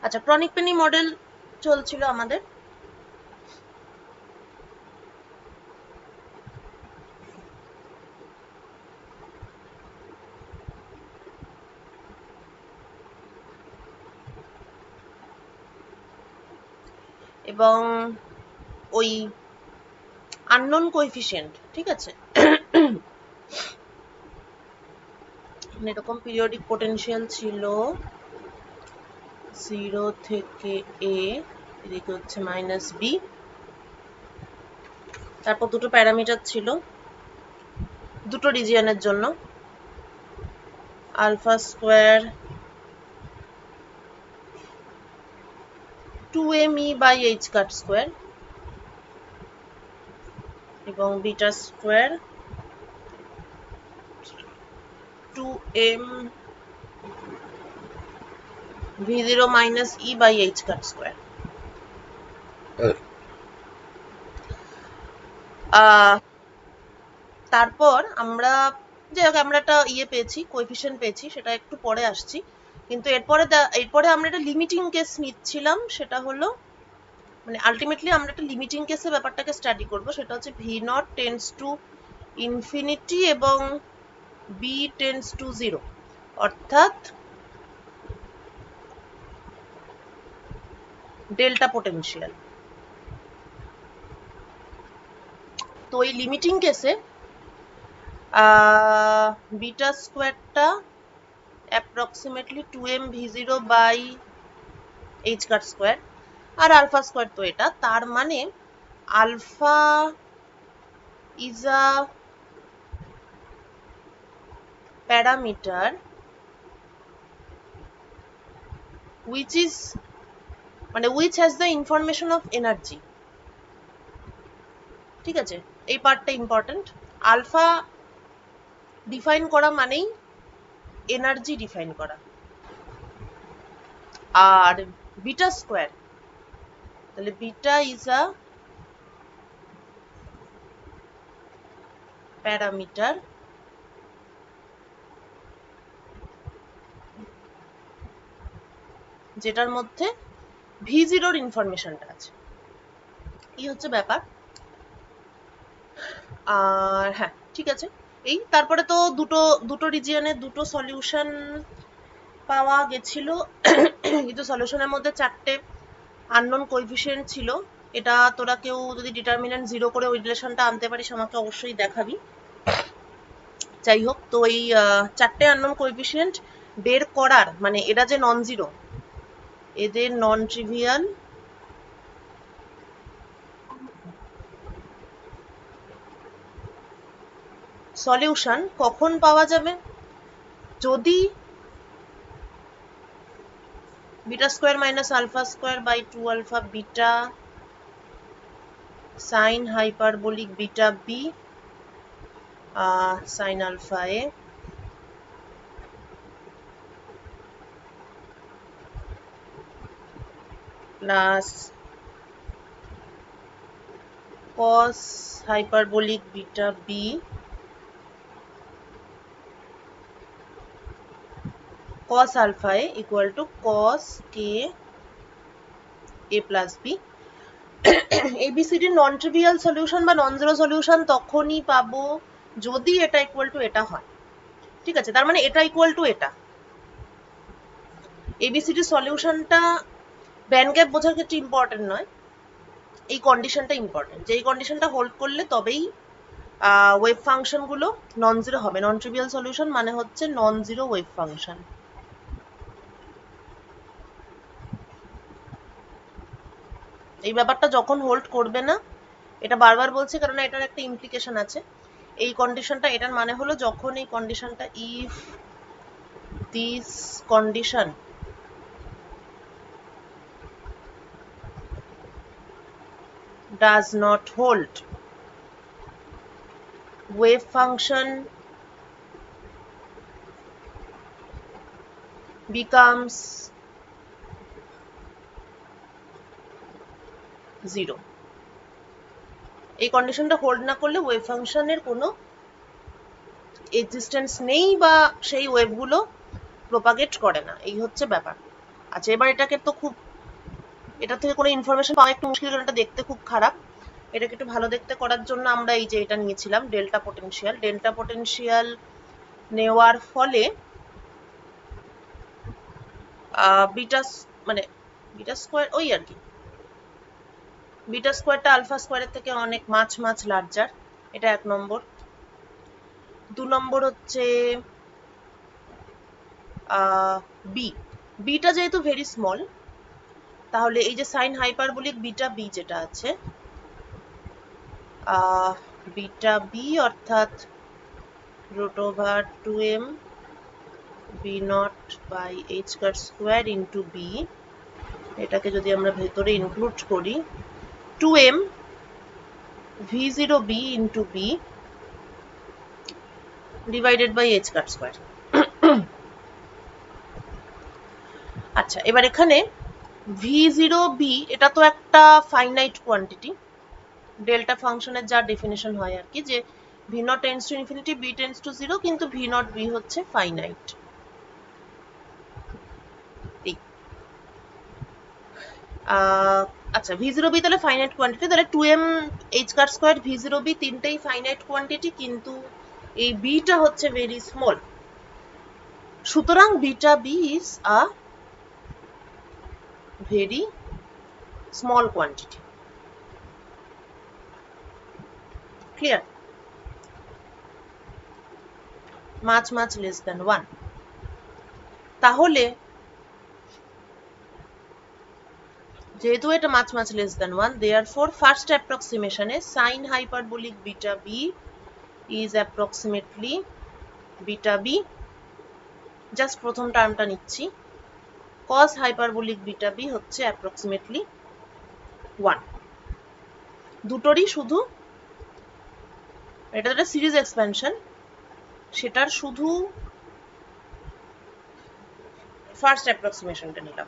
আচ্ছা, chronic Penney model চলছিল আমাদের। এবং ওই আননোন কোএফিসিয়েন্ট, ঠিক আছে, এরকম পিরিয়ডিক পোটেনশিয়াল ছিল 0 থেকে a, এদিকে হচ্ছে -b। তারপর দুটো প্যারামিটার ছিল দুটো রিজিয়নের জন্য, alpha square 2me by h cut square এবং beta square 2m v0 minus e by h cut square. তারপর আমরা যাই হোক আমরা একটা পেয়েছি, কোএফিসিয়েন্ট পেয়েছি, সেটা একটু পরে আসছি। কিন্তু এরপরে আমরা একটা লিমিটিং কেস নিচ্ছিলাম, সেটা হলো মানে আলটিমেটলি আমরা একটা লিমিটিং কেসে ব্যাপারটাকে স্টাডি করব, সেটা হচ্ছে v0 টেন্ডস টু ইনফিনিটি এবং b টেন্ডস টু 0, অর্থাৎ ডেল্টা পোটেনশিয়াল। তো এই লিমিটিং কেসে বিটা স্কোয়ারটা approximately 2m v0 by h cut square, আর আলফা স্কোয়ার তো এটা, তার মানে alpha is a parameter which is মানে which has the information of energy, ঠিক আছে, এই পার্টটা ইম্পর্টেন্ট। আলফা ডিফাইন করা মানেই এনার্জি ডিফাইন করা, আর বিটা স্কোয়ার তাহলে বিটা ইজ আ প্যারামিটার যেটার মধ্যে v0 এর ইনফরমেশনটা আছে। এই হচ্ছে ব্যাপার। আর হ্যাঁ, ঠিক আছে, এই তারপরে তো দুটো রিজিয়নের দুটো সলিউশন পাওয়া গেছিল, কিন্তু সলিউশনের মধ্যে 4টে আননোন কোএফিসিয়েন্ট ছিল। এটা তোরা কেউ যদি ডিটারমিনেন্ট 0 করে ওই রিলেশনটা আনতে পারিস আমাকে অবশ্যই দেখাবি। যাই হোক, তো এই 4টে আননোন কোএফিসিয়েন্ট বের করার মানে এরা যে নন জিরো, এদের নন ট্রিভিয়াল সলিউশন কখন পাওয়া যাবে? যদি beta square minus alpha square by 2 alpha beta sine hyperbolic beta b sine alpha A plus cos hyperbolic beta b cos alpha a equal to cos k a plus b। ABCD non trivial solution বা non zero solution তখনই পাবো যদি এটা equal to এটা হয়, ঠিক আছে, তার মানে এটা ইকুয়াল টু এটা। ABCD সলিউশনটা ব্যান্ড গ্যাপ বোঝার ক্ষেত্রে ইম্পর্টেন্ট নয়, এই কন্ডিশনটা ইম্পর্টেন্ট, যে এই কন্ডিশনটা হোল্ড করলে তবেই ওয়েভ ফাংশনগুলো নন জিরো হবে। নন ট্রিভিয়াল সলিউশন মানে হচ্ছে নন জিরো ওয়েভ ফাংশন। এই ব্যাপারটা যখন হোল্ড করবে না, এটা বারবার বলছি কারণ এটার একটা ইমপ্লিকেশন আছে। এই কন্ডিশনটা এটার মানে হলো যখন এই কন্ডিশনটা if this condition does not hold, wave function becomes zero। এই কন্ডিশনটা হোল্ড না করলে ওয়েভ ফাংশনের কোনো এক্সিস্টেন্স নেই বা সেই ওয়েভগুলো প্রপাগেট করে না, এই হচ্ছে ব্যাপার। আচ্ছা, এবার এটাকে তো খুব, এটা থেকে কোনো ইনফরমেশন পাওয়া একটু মুশকিল, কারণ এটা দেখতে খুব খারাপ। এটাকে একটু ভালো দেখতে করার জন্য আমরা এই যে এটা নিয়েছিলাম ডেল্টা পটেনশিয়াল। ডেল্টা পটেনশিয়াল নেওয়ার ফলে বিটা, মানে বিটা স্কোয়ার ওই আর কি, বিটা স্কোয়ারটা আলফা স্কোয়ারের থেকে অনেক মাছ লার্জার, এটা 1 নম্বর। 2 নম্বর হচ্ছে বি, বিটা যেহেতু ভেরি স্মল, তাহলে এই যে সাইন হাইপারবোলিক বিটা বি যেটা আছে, বিটা বি অর্থাৎ √2m b naught by h square square into b, এটাকে যদি আমরা ভেতরে ইনক্লুড করি 2m v0b into b divided by h square square. আচ্ছা, এবার এখানে v0b এটা তো একটা ফাইনাইট কোয়ান্টিটি, ডেল্টা ফাংশনের যা ডেফিনেশন হয় আর কি, যে v not tends to infinity, b tends to 0, কিন্তু v নট b হচ্ছে ফাইনাইট। আচ্ছা, v0b তাহলে ফাইনাইট কোয়ান্টিটি, তাহলে 2m h square square v0b তিনটেই ফাইনাইট কোয়ান্টিটি, কিন্তু এই বিটা হচ্ছে ভেরি স্মল, সুতরাং beta B is a very small quantity. Clear? Much less than 1। তাহলে যেহেতু এটা much less than 1, therefore first অ্যাপ্রক্সিমেশনে sine hyperbolic beta B is approximately beta B, just প্রথম টার্মটা নিচ্ছি, cos হাইপারবোলিক বিটা বি হচ্ছে approximately 1। দুটোরই শুধু, এটা একটা সিরিজ এক্সপ্যানশন, সেটার শুধু ফার্স্ট অ্যাপ্রক্সিমেশনটা নিলাম।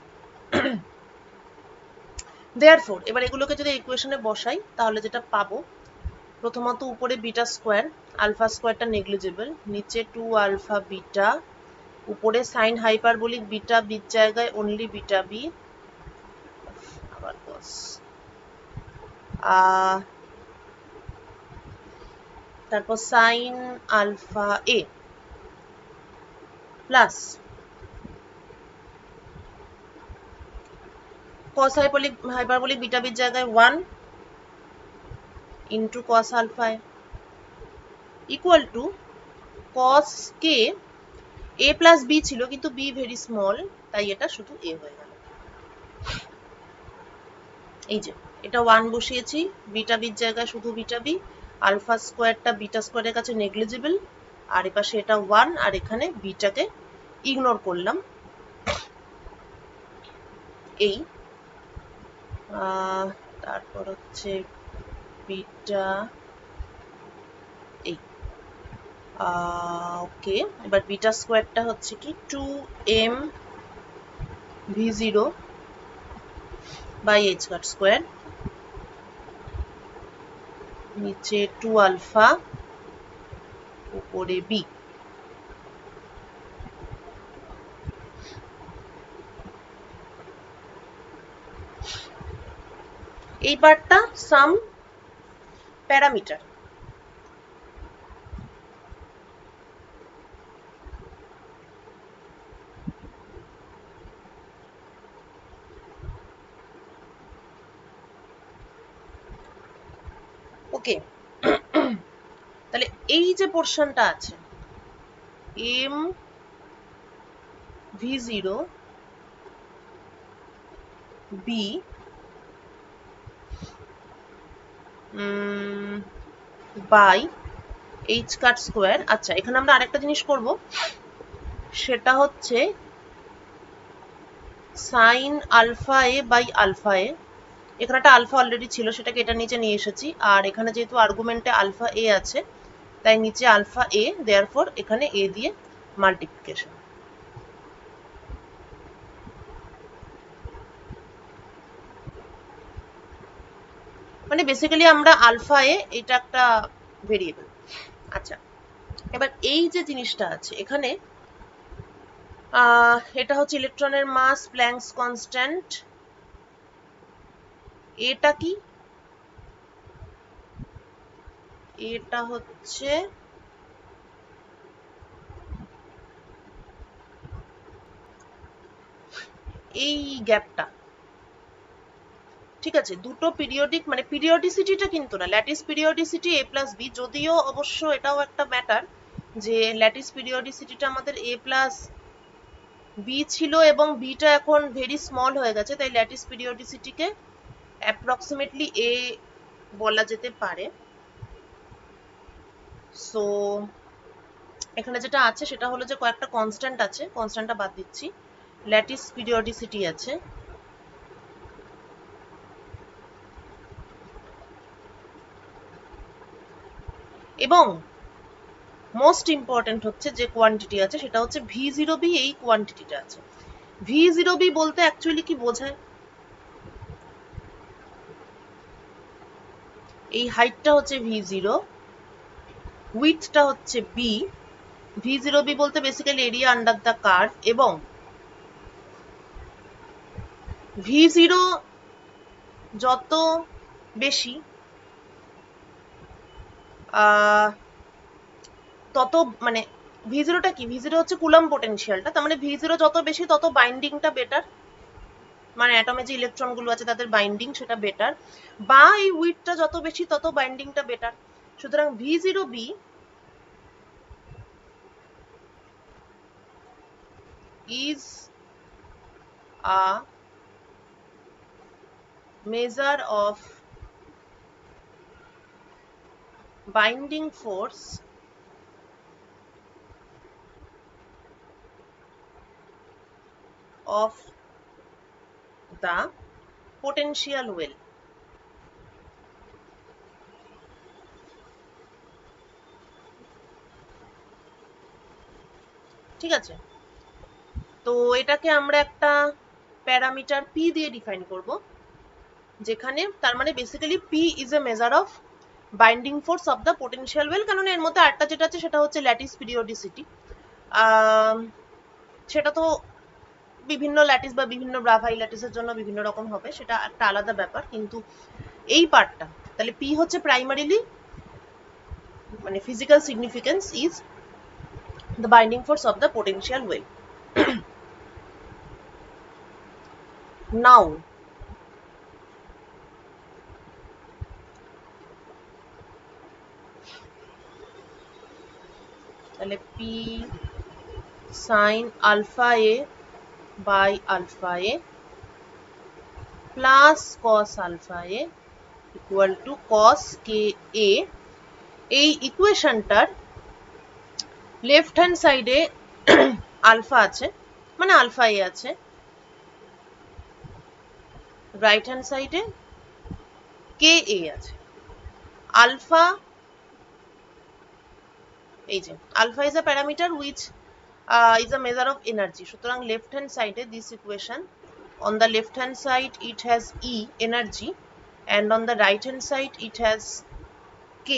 therefore এবার এগুলোকে যদি ইকুয়েশনে বসাই, তাহলে যেটা পাবো, প্রথমত উপরে বিটা স্কোয়ার, আলফা স্কোয়ারটা নেগলিজেবল, নিচে 2 আলফা বিটা, উপরে সাইন হাইপারবোলিক বিটা বির জায়গায় অনলি বিটা বি, আবার cos, তারপর সাইন আলফা এ প্লাস cos হাইপারবোলিক বিটা বির জায়গায় 1 into cos alpha a equal to cos k a plus b ছিল, কিন্তু বি ভেরি স্মল, তাই এটা শুধু a হয়ে গেল। এই যে এটা 1 বসিয়েছি, বিটা বির জায়গায় শুধু বিটা বি, আলফা স্কোয়ারটা বিটা স্কোয়ারের কাছে নেগলিজেবল, আর এপাশে এটা 1, আর এখানে বিটাকে ইগনোর করলাম। এই তারপর হচ্ছে বিটা এই ওকে, এবার বিটা স্কোয়ারটা হচ্ছে কি 2m v0 by h square square, নিচে 2 আলফা, উপরে বি। এই পার্টটা সাম প্যারামিটার। ওকে, তাহলে এই যে পোর্শনটা আছে m v0 b by H cut square. আচ্ছা, এখানে আমরা আরেকটা জিনিস করব, সেটা হচ্ছে sine alpha A by alpha A, এখানে একটা আলফা অলরেডি ছিল, সেটাকে এটা নিচে নিয়ে এসেছি, আর এখানে যেহেতু আর্গুমেন্টে আলফা এ আছে, তাই নিচে আলফা এ, দেয়ারফর এখানে এ দিয়ে মাল্টিপ্লিকেশন। মানে বেসিক্যালি আমরা আলফা এ, এটা একটা ভেরিয়েবল। আচ্ছা, এবার এই যে জিনিসটা আছে এখানে, এটা হচ্ছে ইলেকট্রনের মাস, প্ল্যাঙ্কস কনস্ট্যান্ট। এটা কি? এটা হচ্ছে এই গ্যাপটা, ঠিক আছে? দুটো পিরিয়ডিক, মানে পিরিয়ডিসিটিটা কিন্তু না, lattice periodicity a plus b, যদিও অবশ্য এটাও একটা ম্যাটার যে ল্যাটিস পিরিয়ডিসিটিটা আমাদের a প্লাস বি ছিল এবং বিটা এখন ভেরি স্মল হয়ে গেছে, তাই ল্যাটিস পিরিয়ডিসিটিকে অ্যাপ্রক্সিমেটলি a বলা যেতে পারে। সো এখানে যেটা আছে সেটা হলো যে কয়েকটা কনস্ট্যান্ট আছে, কনস্ট্যান্টটা বাদ দিচ্ছি, ল্যাটিস পিরিয়ডিসিটি আছে, এবং মোস্ট ইম্পর্টেন্ট হচ্ছে যে কোয়ান্টিটি আছে সেটা হচ্ছে V0b। এই কোয়ান্টিটিটা আছে। V0b বলতে অ্যাকচুয়ালি কি বোঝায়? এই হাইটটা হচ্ছে V0, উইথটা হচ্ছে B। V0b বলতে basically area under the curve, এবং V0 যত বেশি তত, মানে V0টা কি? V0 হচ্ছে কুলাম্ব পোটেনশিয়ালটা, তার মানে V0 যত বেশি তত বাইন্ডিংটা বেটার, মানে অ্যাটমে যে ইলেকট্রন গুলো আছে তাদের বাইন্ডিং সেটা বেটার, বা এই উইথটা যত বেশি তত বাইন্ডিংটা বেটার। সুতরাং V0b is a measure of binding force of the potential well। ঠিক আছে? তো এটাকে আমরা একটা প্যারামিটার p দিয়ে ডিফাইন করব, যেখানে তার মানে basically p is a measure of binding force of the potential well, কারণ এর মধ্যে আরেকটা যেটা আছে সেটা হচ্ছে ল্যাটিস পিরিয়ডিসিটি। সেটা তো বিভিন্ন ল্যাটিস বা বিভিন্ন ব্রাভাই ল্যাটিসের জন্য বিভিন্ন রকম হবে, সেটা একটা আলাদা ব্যাপার, কিন্তু এই পার্টটা তাহলে p হচ্ছে প্রাইমারিলি, মানে physical significance is the binding force of the potential well। now তাহলে p sin alpha a by alpha a plus cos alpha a equal to cos ka। এই ইকুয়েশনটার লেফট হ্যান্ড সাইডে আলফা আছে, মানে alpha এ আছে, right hand সাইডে কে এ আছে। Alpha, এই যে alpha is a parameter which is a measure of energy, সুতরাং লেফট হ্যান্ড সাইডে this equation, on the left hand side it has E energy and on the right hand side it has K।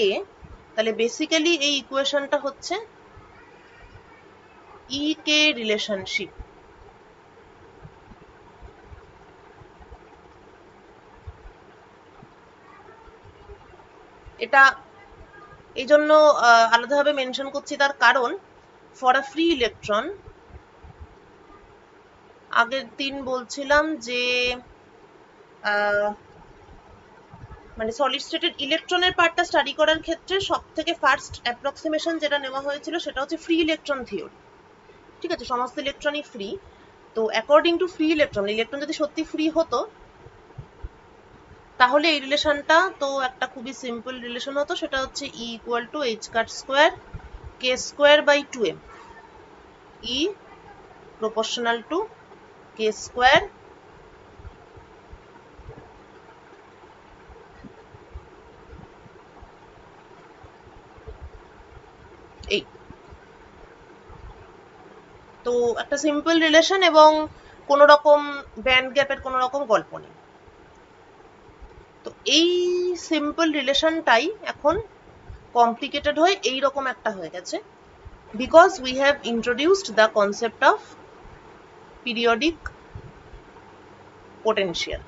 তাহলে basically এই ইকুয়েশনটা হচ্ছে E K relationship. এটা এই জন্য আলাদাভাবে mention করছি, তার কারণ ফর আ ফ্রি ইলেকট্রন, আগের দিন বলছিলাম যে মানে সলিড স্টেটেড ইলেকট্রনের পার্টটা স্টাডি করার ক্ষেত্রে সব থেকে ফার্স্ট অ্যাপ্রক্সিমেশন যেটা নেওয়া হয়েছিল সেটা হচ্ছে ফ্রি ইলেকট্রন থিওরি। ঠিক আছে, সমস্ত ইলেকট্রনই ফ্রি, তো according to free electron, electron যদি সত্যি ফ্রি হতো তাহলে এই রিলেশনটা তো একটা খুবই সিম্পল রিলেশন হতো, সেটা হচ্ছে E equal to h cut square k square by 2m, E proportional to k square এই। তো একটা সিম্পল রিলেশন এবং কোনো রকম ব্যান্ড গ্যাপের কোনো রকম গল্প নেই। তো এই সিম্পল রিলেশনটাই এখন কমপ্লিকেটেড হয়ে এই রকম একটা হয়ে গেছে, because we have introduced the concept of periodic potential.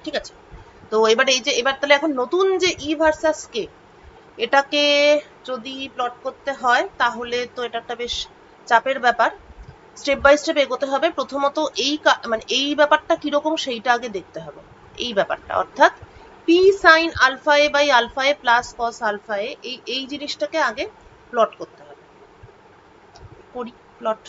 ঠিক আছে, তো এবার এই যে এবার তাহলে এখন নতুন যে ই ভার্সাস কে, এটাকে যদি প্লট করতে হয় তাহলে তো এটা একটা বেশ চাপের ব্যাপার। স্টেপ বাই স্টেপ এগোতে হবে। প্রথমত এই মানে এই ব্যাপারটা কিরকম সেইটা আগে দেখতে হবে। এই ব্যাপারটা অর্থাৎ P sine alpha A by alpha A plus cos alpha A, এই জিনিসটাকে আগে প্লট করতে হবে। করি plot.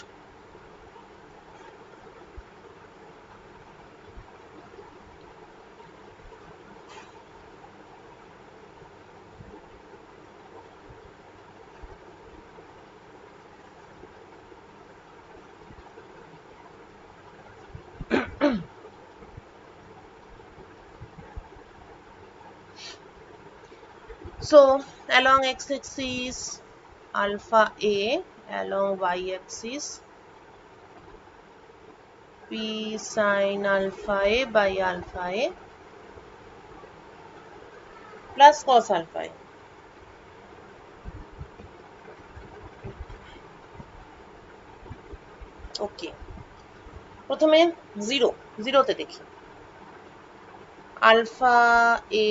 So along x-axis alpha a, along y-axis p sin alpha a by alpha a plus cos alpha a. ওকে, প্রথমে জিরোতে দেখি। Alpha A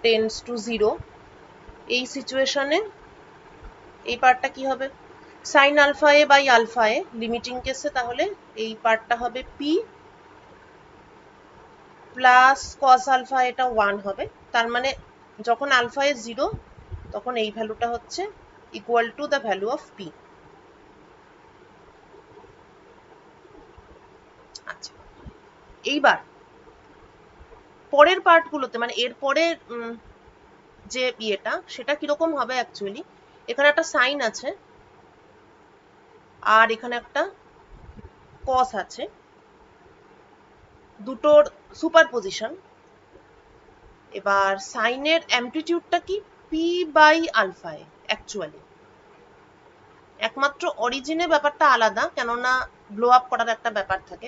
tends to 0, এই সিচুয়েশনে এই পার্টটা কি হবে? Sine alpha A by alpha a, limiting কেসে তাহলে এই পার্টটা হবে পি প্লাস কস আলফা, এটা 1 হবে। তার মানে যখন আলফা এ 0 তখন এই ভ্যালুটা হচ্ছে equal to the value of P. আচ্ছা, এইবার পরের পার্টগুলোতে মানে এর পরের যে ইয়েটা সেটা কিরকম হবে অ্যাকচুয়ালি, এখানে একটা সাইন আছে আর এখানে একটা কস আছে, দুটোর সুপারপজিশন। এবার সাইনের অ্যামপ্লিটিউডটা কি? P by alpha a actually. একমাত্র অরিজিনে ব্যাপারটা আলাদা, কেননা ব্লো আপ করার একটা ব্যাপার থাকে।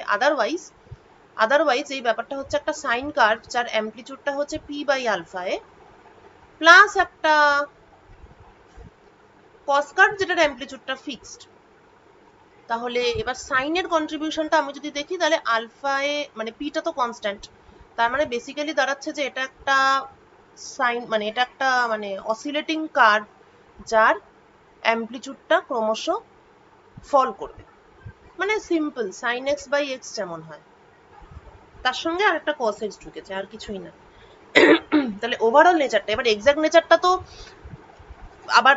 আদারওয়াইজ এই ব্যাপারটা হচ্ছে একটা সাইন কার্ভ যার অ্যামপ্লিটিউডটা হচ্ছে p by alpha A plus একটা কস কার্ভ যেটার অ্যামপ্লিটিউডটা ফিক্সড। তাহলে এবার সাইনের কন্ট্রিবিউশনটা আমি যদি দেখি তাহলে আলফা এ মানে পিটা তো কনস্ট্যান্ট, তার মানে বেসিক্যালি দাঁড়াচ্ছে যে এটা একটা সাইন মানে এটা একটা মানে অসিলেটিং কার্ভ যার অ্যামপ্লিটিউডটা ক্রমশ ফল করবে। মানে simple sine x by x যেমন হয়, তার সঙ্গে আরেকটা কস এক্স ঢুকেছে, আর কিছুই না। তাহলে ওভারঅল নেচারটা, এবার এক্সাক্ট নেচারটা তো আবার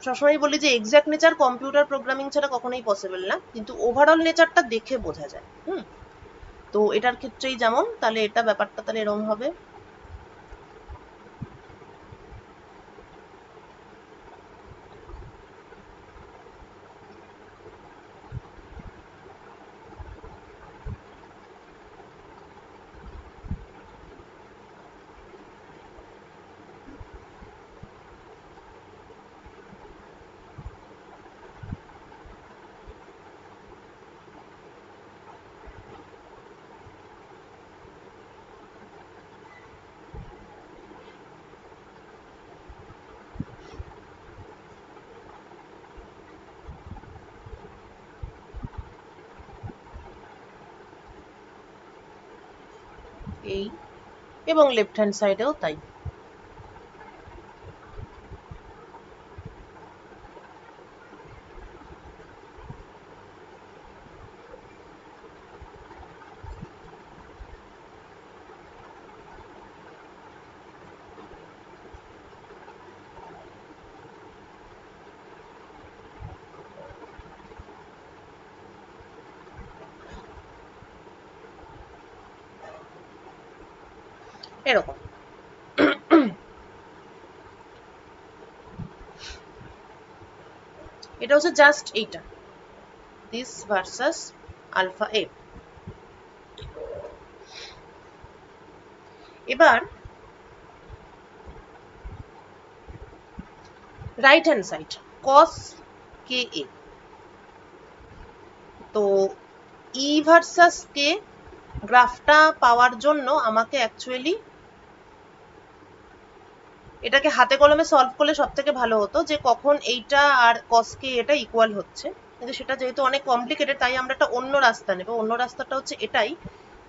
সবসময় বলি যে এক্সাক্ট নেচার কম্পিউটার প্রোগ্রামিং ছাড়া কখনোই পসিবল না, কিন্তু ওভারঅল নেচারটা দেখে বোঝা যায়। তো এটার ক্ষেত্রেই যেমন, তাহলে এটা ব্যাপারটা তাহলে এরকম হবে। এই এবং লেফট হ্যান্ড সাইডেও তাই। এরকম এটা হচ্ছে জাস্ট এইটা, দিস ভার্সাস আলফা এ। এবার রাইট হ্যান্ড সাইড কস কে এ, তো ই ভার্সাস কে গ্রাফটা পাওয়ার জন্য আমাকে অ্যাকচুয়ালি এটাকে হাতে কলমে সলভ করলে সব থেকে ভালো হতো, যে কখন এইটা আর কস কে এটা ইকুয়াল হচ্ছে। কিন্তু সেটা যেহেতু অনেক কমপ্লিকেটেড, তাই আমরা একটা অন্য রাস্তা নেব। অন্য রাস্তাটা হচ্ছে এটাই,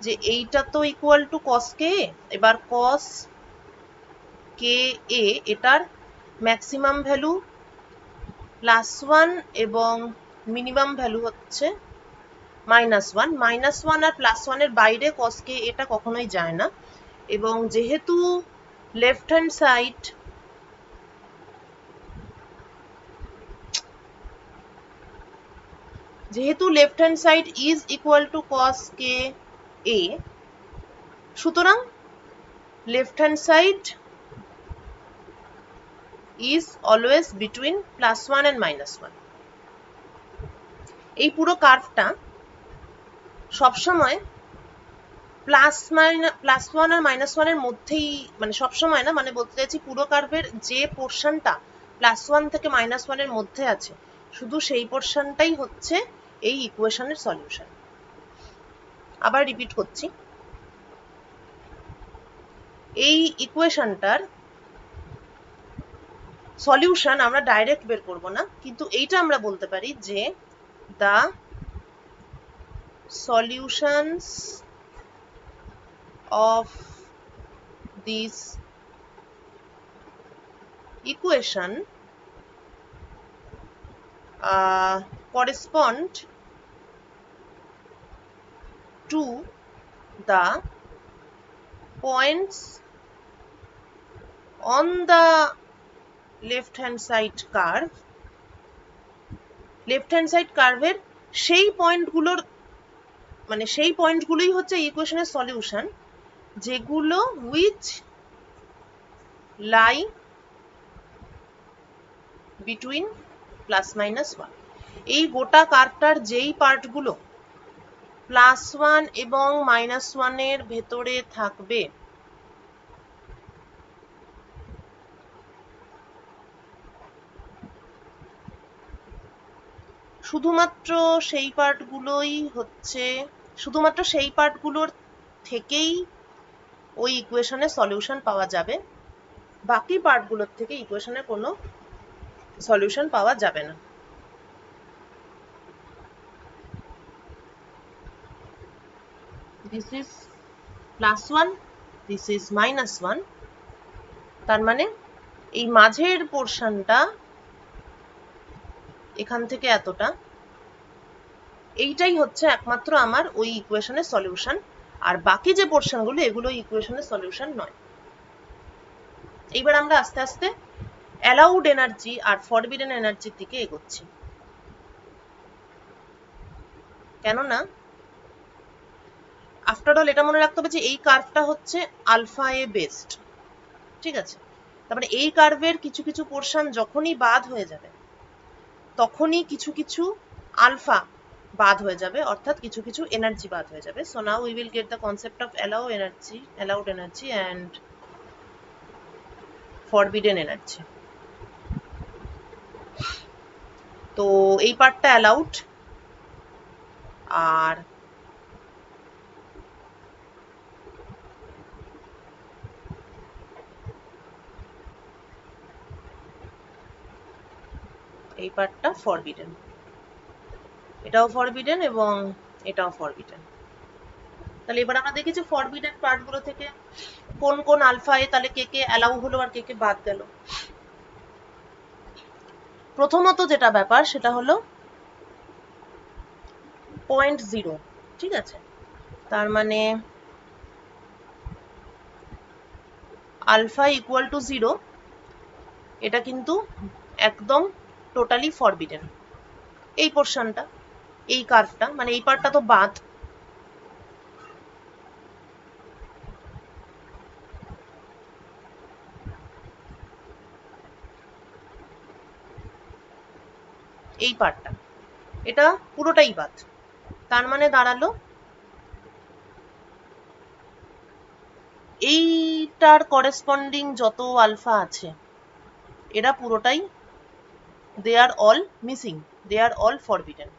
যে এইটা তো ইকুয়াল টু কস কে, এবার কস কে এ এটার ম্যাক্সিমাম ভ্যালু +1 এবং মিনিমাম ভ্যালু হচ্ছে -1। -1 আর +1 এর বাইরে কস কে এটা কখনোই যায় না। এবং যেহেতু left hand side is equal to cos K A, সুতরাং left hand side is always between +1 and -1। এই পুরো কার্ভটা সবসময় +1 আর -1 এর মধ্যেই, মানে সবসময় না, মানে বলতে চাইছি পুরো কার্ভের যে পোর্শনটা +1 থেকে -1 এর মধ্যে আছে, শুধু সেই পোর্শনটাই হচ্ছে এই ইকুয়েশনের সলিউশন। আবার রিপিট করছি, এই ইকুয়েশনটার সলিউশন আমরা ডাইরেক্ট বের করব না, কিন্তু এইটা আমরা বলতে পারি যে the solutions of this equation correspond to the points on the left hand side curve, left hand side কার্ভের সেই পয়েন্টগুলোর, মানে সেই পয়েন্টগুলোই হচ্ছে ইকুয়েশনের সলিউশন, যেগুলো which lie between +-1। এই গোটা কার্ভটার যেই পার্টগুলো +1 এবং -1 এর ভেতরে থাকবে, শুধুমাত্র সেই পার্টগুলোর থেকেই ওই ইকুয়েশনের সলিউশন পাওয়া যাবে। বাকি পার্টগুলোর থেকে ইকুয়েশনের কোনো সলিউশন পাওয়া যাবে না। This is +1, this is -1। তার মানে এই মাঝের পোর্শনটা এখান থেকে এতটা, এইটাই হচ্ছে একমাত্র আমার ওই ইকুয়েশনের সলিউশন, আর বাকি যে পোর্শনগুলো এগুলো ইকুয়েশনের সলিউশন নয়। এইবার আমরা আস্তে আস্তে অ্যালাউড এনার্জি আর ফরবিডেন এনার্জির দিকে এগোচ্ছি। কেননা আফটার অল এটা মনে রাখতে হবে যে এই কার্ভটা হচ্ছে আলফা এ বেসড, ঠিক আছে? তারপরে এই কার্ভের কিছু কিছু পোর্শন যখনই বাদ হয়ে যাবে, তখনই কিছু কিছু আলফা বাদ হয়ে যাবে, অর্থাৎ কিছু কিছু এনার্জি বাদ হয়ে যাবে। So now we will get the concept of allowed energy and forbidden energy. তো এই পার্টটা অ্যালাউড, আর এই পার্টটা ফরবিডেন। এটাও ফরবিডেন এবং এটাও ফরবিডেন। তাহলে এবার আমরা দেখি যে ফরবিডেন পার্টগুলো থেকে কোন কোন আলফা এ তাহলে কে কে অ্যালাউ হলো আর কে কে বাদ গেল। প্রথমত যেটা ব্যাপার সেটা হলো 0.0, ঠিক আছে? তার মানে আলফা ইকুয়াল টু 0, এটা কিন্তু একদম টোটালি ফরবিডেন। এই পোর্শনটা, এই কার্ভটা, মানে এই পার্টটা তো বাদ। এই পার্টটা, এটা পুরোটাই বাদ। তার মানে দাঁড়ালো এইটার করেসপন্ডিং যত আলফা আছে এরা পুরোটাই দে আর অল মিসিং, দে আর অল ফরবিডেন,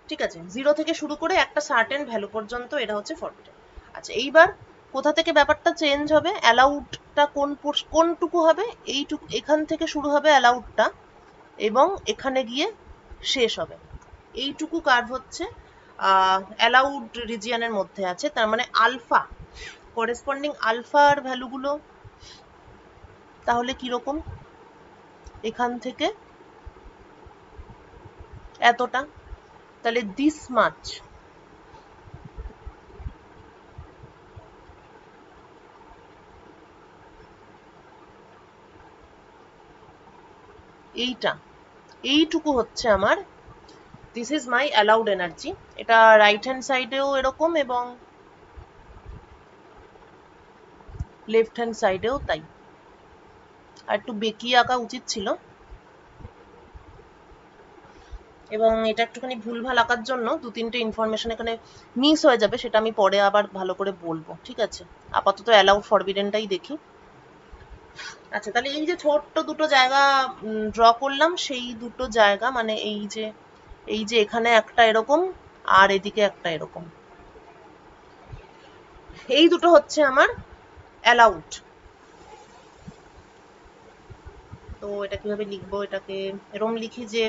ঠিক আছে? 0 থেকে শুরু করে একটা সার্টেন ভ্যালু পর্যন্ত এরা হচ্ছে ফরবিডেন। আচ্ছা, এইবার কোথা থেকে ব্যাপারটা চেঞ্জ হবে? অ্যালাউডটা কোনটুকু হবে? এইটুকু, এখান থেকে শুরু হবে অ্যালাউডটা এবং এখানে গিয়ে শেষ হবে। এইটুকু কার্ভ হচ্ছে অ্যালাউড রিজিয়নের মধ্যে আছে, তার মানে আলফা, করেসপন্ডিং আলফার ভ্যালুগুলো তাহলে কিরকম, এখান থেকে এতটা, তাহলে দিস মাচ, এইটুকু হচ্ছে আমার, this is my allowed energy. এটা রাইট হ্যান্ড সাইডেও এরকম এবং লেফট হ্যান্ড সাইডেও তাই। আর একটু বেঁকিয়ে আঁকা উচিত ছিল, এবং এটা একটুখানি ভুলভাল আঁকার জন্য 2-3টে ইনফরমেশন এখানে মিস হয়ে যাবে, সেটা আমি পরে আবার ভালো করে বলবো, ঠিক আছে? আপাতত অ্যালাউড ফরবিডেনটাই দেখি। আচ্ছা, তাহলে এই যে ছোট্ট দুটো জায়গা ড্র করলাম, সেই দুটো জায়গা মানে এই যে এখানে একটা এরকম আর এদিকে একটা এরকম, এই দুটো হচ্ছে আমার অ্যালাউড। তো এটা কিভাবে লিখবো, এটাকে এরকম লিখি যে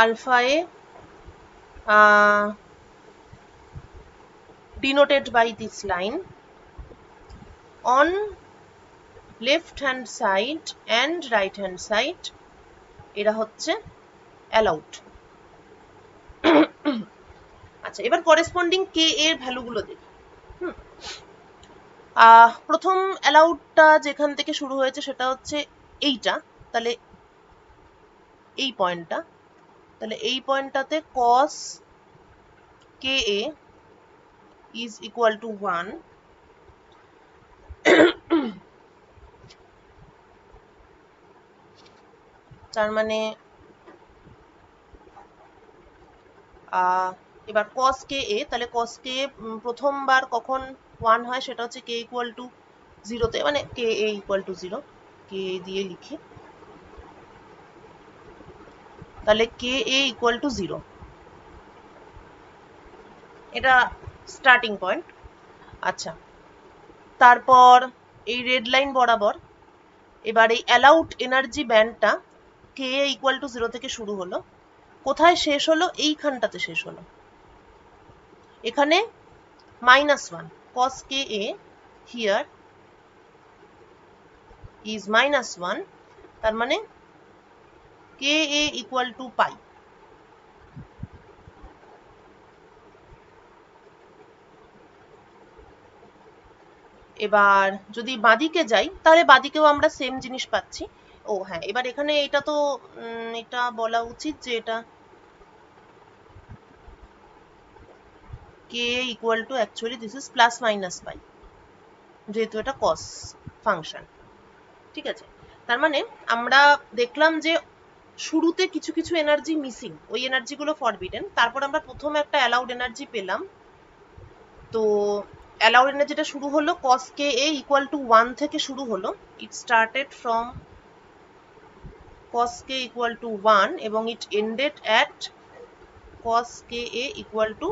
alpha a denoted by this line on left hand side and right hand side, এরা হচ্ছে allowed। আচ্ছা, এবার করেসপন্ডিং কে এর ভ্যালুগুলো দেখি। প্রথম অ্যালাউডটা যেখান থেকে শুরু হয়েছে সেটা হচ্ছে এইটা, তাহলে এই পয়েন্টটা, তাহলে এই পয়েন্টটাতে cos K A is equal to 1, তার মানে এবার cos কে এ, তাহলে cos কে প্রথমবার কখন 1 হয় সেটা হচ্ছে কে ইকুয়াল টু 0তে, মানে কে এ ইকুয়াল টু 0, কে দিয়ে লিখি, তাহলে কে এ ইকুয়াল টু 0, এটা স্টার্টিং পয়েন্ট। আচ্ছা, তারপর এই রেড লাইন বরাবর এবার এই অ্যালাউড এনার্জি ব্যান্ডটা কে এ ইকুয়াল টু 0 থেকে শুরু হলো, কোথায় শেষ হলো, এইখানটাতে শেষ হলো, এখানে -1, cos K A here is -1, তার মানে কে এ ইকুয়াল টু পাই। এবার যদি বাঁদিকে যাই তাহলে বাঁদিকেও আমরা সেম জিনিস পাচ্ছি। ও হ্যাঁ, এবার এখানে এটা তো এটা বলা উচিত যে এটা K equal to actually this is plus minus pi, যেহেতু এটা কস ফাংশন, ঠিক আছে? তার মানে আমরা দেখলাম যে শুরুতে কিছু কিছু এনার্জি মিসিং, ওই এনার্জিগুলো ফরবিডেন, তারপর আমরা প্রথমে একটা অ্যালাউড এনার্জি পেলাম। তো অ্যালাউড এনার্জিটা শুরু হলো cos K A equal two 1 থেকে শুরু হলো, it started from cos k equal to 1 এবং it ended at cos k a equal to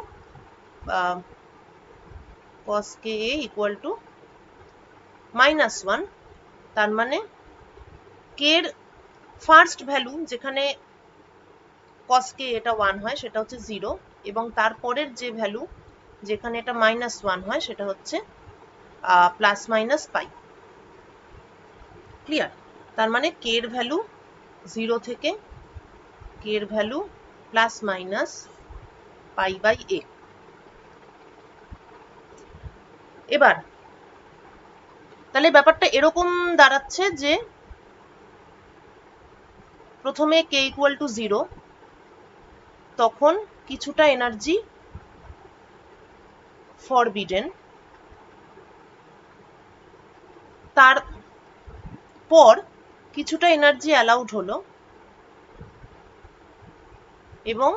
-1, তার মানে k এর ফার্স্ট ভ্যালু যেখানে cos k এটা 1 হয় সেটা হচ্ছে 0, এবং তারপরের যে ভ্যালু যেখানে এটা -1 হয় সেটা হচ্ছে প্লাস মাইনাস পাই। ক্লিয়ার? তার মানে k এর ভ্যালু 0 থেকে k এর value plus minus pi by a। এবার তাহলে ব্যাপারটা এরকম দাঁড়াচ্ছে যে প্রথমে k ইকুয়াল টু 0, তখন কিছুটা এনার্জি ফরবিডেন, তারপর কিছুটা এনার্জি অ্যালাউড হলো, এবং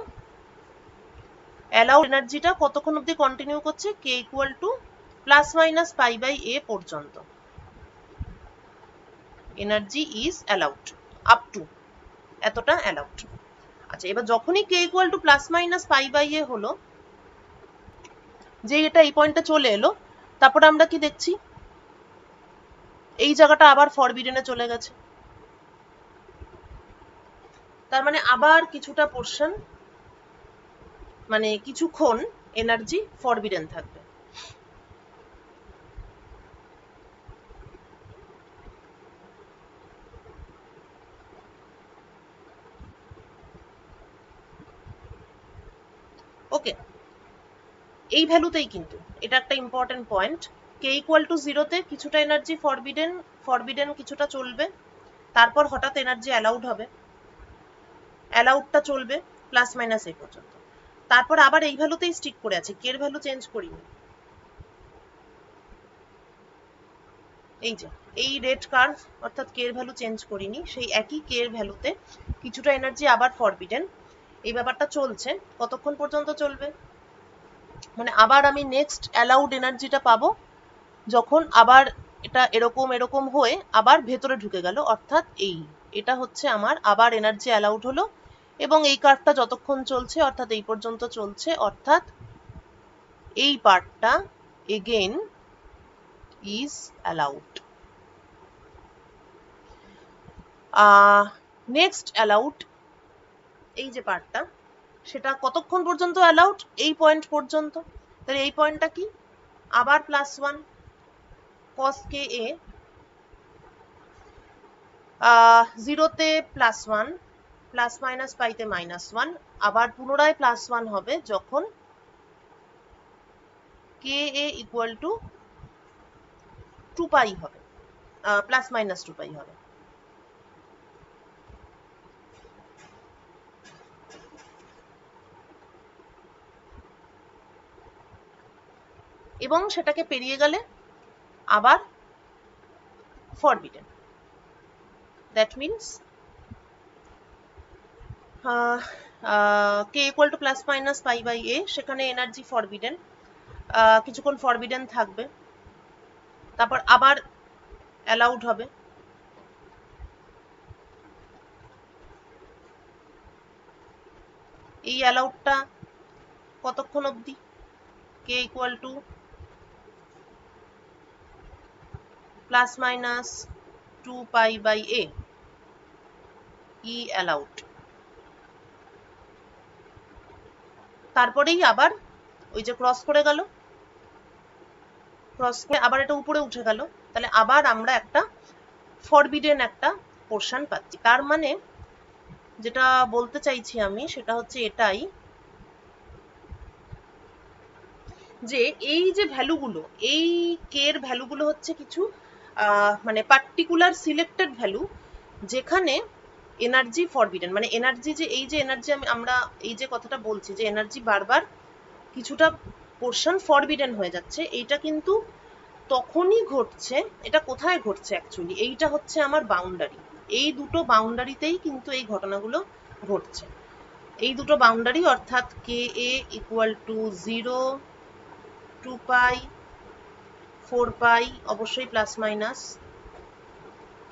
অ্যালাউড এনার্জিটা কতক্ষণ অবধি কন্টিনিউ করছে, k equal to plus minus pi by a পর্যন্ত energy is allowed, up to এতটা অ্যালাউড। আচ্ছা, এবার যখনই k equal to plus minus pi by a হলো, যে এটা এই পয়েন্টে চলে এলো, তারপর আমরা কি দেখছি, এই জায়গাটা আবার ফরবিডেনে চলে গেছে। তার মানে আবার কিছুটা পোর্শন মানে কিছুক্ষণ এনার্জি ফরবিডেন থাকবে। ওকে, এই ভ্যালুতেই কিন্তু এটা একটা ইম্পর্টেন্ট পয়েন্ট। কে ইকুয়াল টু জিরোতে কিছুটা এনার্জি ফরবিডেন কিছুটা চলবে, তারপর হঠাৎ এনার্জি অ্যালাউড হবে, অ্যালাউডটা চলবে প্লাস মাইনাস এই পর্যন্ত, তারপর আবার এই ভ্যালুতেই স্টিক করে আছে, কে এর ভ্যালু চেঞ্জ করিনি। এই যে এই রেড কার্ভ অর্থাৎ কে এর ভ্যালু চেঞ্জ করিনি, সেই একই কে এর ভ্যালুতে কিছুটা এনার্জি আবার ফরবিডেন। এই ব্যাপারটা চলছে, কতক্ষণ পর্যন্ত চলবে, মানে আবার আমি নেক্সট অ্যালাউড এনার্জিটা পাবো যখন আবার এটা এরকম এরকম হয়ে আবার ভেতরে ঢুকে গেল, অর্থাৎ এটা হচ্ছে আমার আবার এনার্জি অ্যালাউড হলো, এবং এই কার্ভটা যতক্ষণ চলছে অর্থাৎ এই পর্যন্ত চলছে, অর্থাৎ এই পার্টটা again is allowed. Next allowed এই যে পার্টটা, সেটা কতক্ষণ পর্যন্ত অ্যালাউড, এই পয়েন্ট পর্যন্ত। তাহলে এই পয়েন্টটা কি, আবার +1 cos কে এ, 0তে +1 প্লাস মাইনাস পাইতে -1, আবার পুনরায় +1 হবে যখন কে এ ইকুয়াল টু 2π হবে, +-2π হবে। এবং সেটাকে পেরিয়ে গেলে আবার forbidden. That means K equal two +-π/a, সেখানে এনার্জি ফরবিডেন, কিছুক্ষণ ফরবিডেন থাকবে, তারপর আবার অ্যালাউড হবে। এই অ্যালাউডটা কতক্ষণ অবধি, K equal to +-2π/a, E allowed. তারপরেই আবার ওই যে ক্রস করে গেল, ক্রস করে আবার এটা উপরে উঠে গেল, তাহলে আবার আমরা একটা ফরবিডেন একটা পোর্শন পাচ্ছি। তার মানে যেটা বলতে চাইছি আমি সেটা হচ্ছে এটাই, যে এই যে ভ্যালুগুলো, এই কে এর ভ্যালুগুলো হচ্ছে কিছু মানে পার্টিকুলার সিলেক্টেড ভ্যালু, যেখানে এনার্জি ফরবিডেন, মানে এনার্জি যে এই যে এনার্জি আমরা এই যে কথাটা বলছি যে এনার্জি বারবার কিছুটা পোর্শন ফরবিডেন হয়ে যাচ্ছে, এইটা কিন্তু তখনই ঘটছে। এটা কোথায় ঘটছে অ্যাকচুয়ালি, এইটা হচ্ছে আমার বাউন্ডারি, এই দুটো বাউন্ডারিতেই কিন্তু এই ঘটনাগুলো ঘটছে। এই দুটো বাউন্ডারি অর্থাৎ কে এ ইকুয়াল টু 0, 2π, 4π, অবশ্যই প্লাস মাইনাস,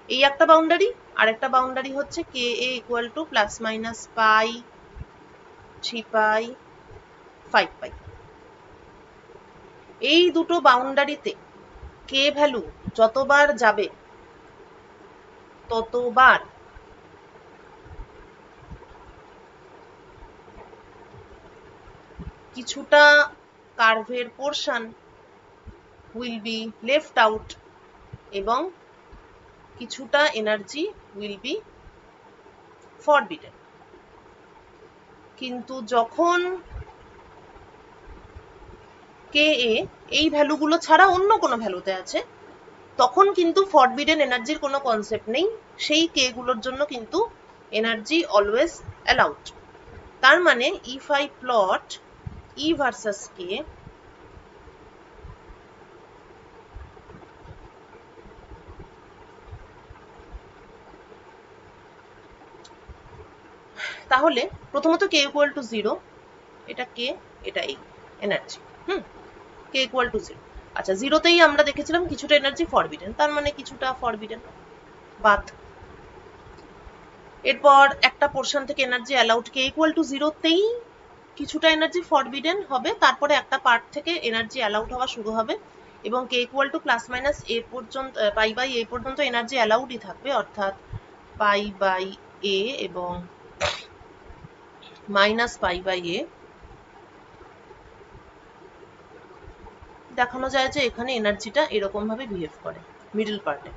এই একটা বাউন্ডারি। আর একটা বাউন্ডারি হচ্ছে কে এ ইকুয়াল টু +-π, 3π, 5π। এই দুটো বাউন্ডারিতে কে ভ্যালু যতবার যাবে ততবার কিছুটা কার্ভের portion will be left out এবং কিছুটা এনার্জি উইল বি ফরবিডেন। কিন্তু যখন কে এ এই ভ্যালুগুলো ছাড়া অন্য কোনো ভ্যালুতে আছে, তখন কিন্তু ফরবিডেন এনার্জির কোনো কনসেপ্ট নেই, সেই কে গুলোর জন্য কিন্তু এনার্জি অলওয়েজ অ্যালাউড। তার মানে if I plot E versus K, তাহলে প্রথমত কে ইকুয়াল টু 0, এটা কে, এটা এই এনার্জি, কে ইকুয়াল টু 0। আচ্ছা, 0তেই আমরা দেখেছিলাম কিছুটা এনার্জি ফরবিডেন, তার মানে কিছুটা ফরবিডেন বাদ। এরপর একটা পোর্শন থেকে energy allowed, K equal to 0তেই কিছুটা এনার্জি ফরবিডেন হবে, তারপরে একটা পার্ট থেকে এনার্জি অ্যালাউড হওয়া শুরু হবে, এবং কে ইকুয়াল টু +-a পর্যন্ত, π/a পর্যন্ত এনার্জি অ্যালাউডই থাকবে, অর্থাৎ π/a এবং মাইনাস পাই বাই এ, দেখানো যায় যে এখানে এনার্জিটা এরকম ভাবে বিহেভ করে মিডল পার্টে।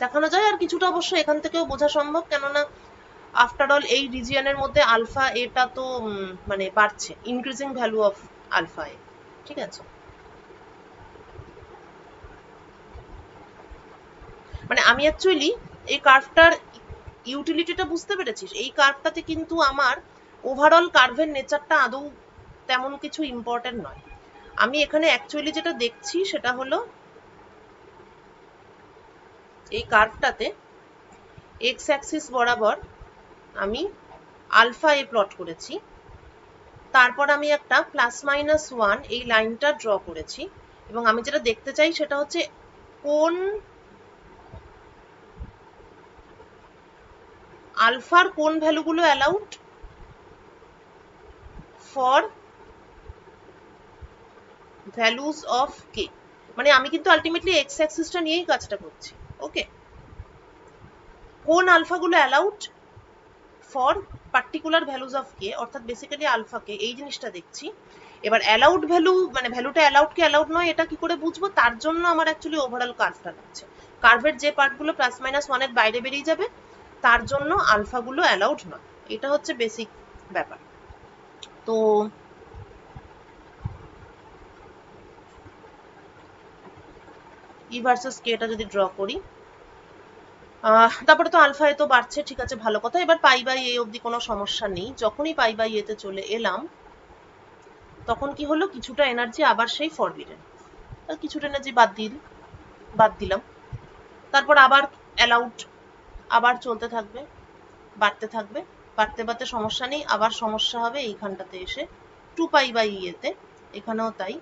দেখানো যায়, আর কিছুটা অবশ্য এখান থেকেও বোঝা সম্ভব, কেননা আফটার অল এই রিজিয়নের মধ্যে আলফা এটা তো মানে বাড়ছে, ইনক্রিজিং ভ্যালু অফ আলফা এ, ঠিক আছে। মানে আমি অ্যাকচুয়ালি এই কার্ভটার ইউটিলিটিটা বুঝতে পেরেছিস, এই কার্ভটাতে কিন্তু আমার ওভারঅল কার্ভের নেচারটা আদৌ তেমন কিছু ইম্পর্টেন্ট নয়। আমি এখানে অ্যাকচুয়ালি যেটা দেখছি সেটা হলো এই কার্ভটাতে এক্স অ্যাক্সিস বরাবর আমি আলফা এ প্লট করেছি, তারপর আমি একটা +-1 এই লাইনটা ড্র করেছি, এবং আমি যেটা দেখতে চাই সেটা হচ্ছে কোন আলফার কোন ভ্যালুগুলো অ্যালাউড ফর ভ্যালুজ অফ কে। মানে আমি কিন্তু আলটিমেটলি এক্স অ্যাক্সিসটা নিয়েই কাজটা করছি, ওকে। কোন আলফাগুলো allowed for particular values of K, অর্থাৎ বেসিক্যালি আলফাকে, এই জিনিসটা দেখছি। এবার অ্যালাউড ভ্যালু মানে ভ্যালুটা অ্যালাউড কি অ্যালাউড নয় এটা কি করে বুঝবো, তার জন্য আমার অ্যাকচুয়ালি ওভারঅল কার্ভটা লাগছে। কার্ভের যে পার্টগুলো +-1 এর বাইরে বেরিয়ে যাবে তার জন্য আলফাগুলো অ্যালাউড নয়, এটা হচ্ছে বেসিক ব্যাপার। তো ই ভার্সেস কে এটা যদি ড্র করি, তারপরে তো আলফা এ তো বাড়ছে, ঠিক আছে, ভালো কথা। এবার পাই বাই এ অবধি কোনো সমস্যা নেই। যখনই পাই বাই এতে চলে এলাম তখন কি হলো, কিছুটা এনার্জি আবার সেই ফরবিডেন, কিছুটা এনার্জি বাদ দিলাম, তারপর আবার অ্যালাউড, আবার চলতে থাকবে, বাড়তে থাকবে, বাড়তে বাড়তে সমস্যা নেই, আবার সমস্যা হবে এইখানটাতে এসে 2 পাই বাই এতে, এখানেও তাই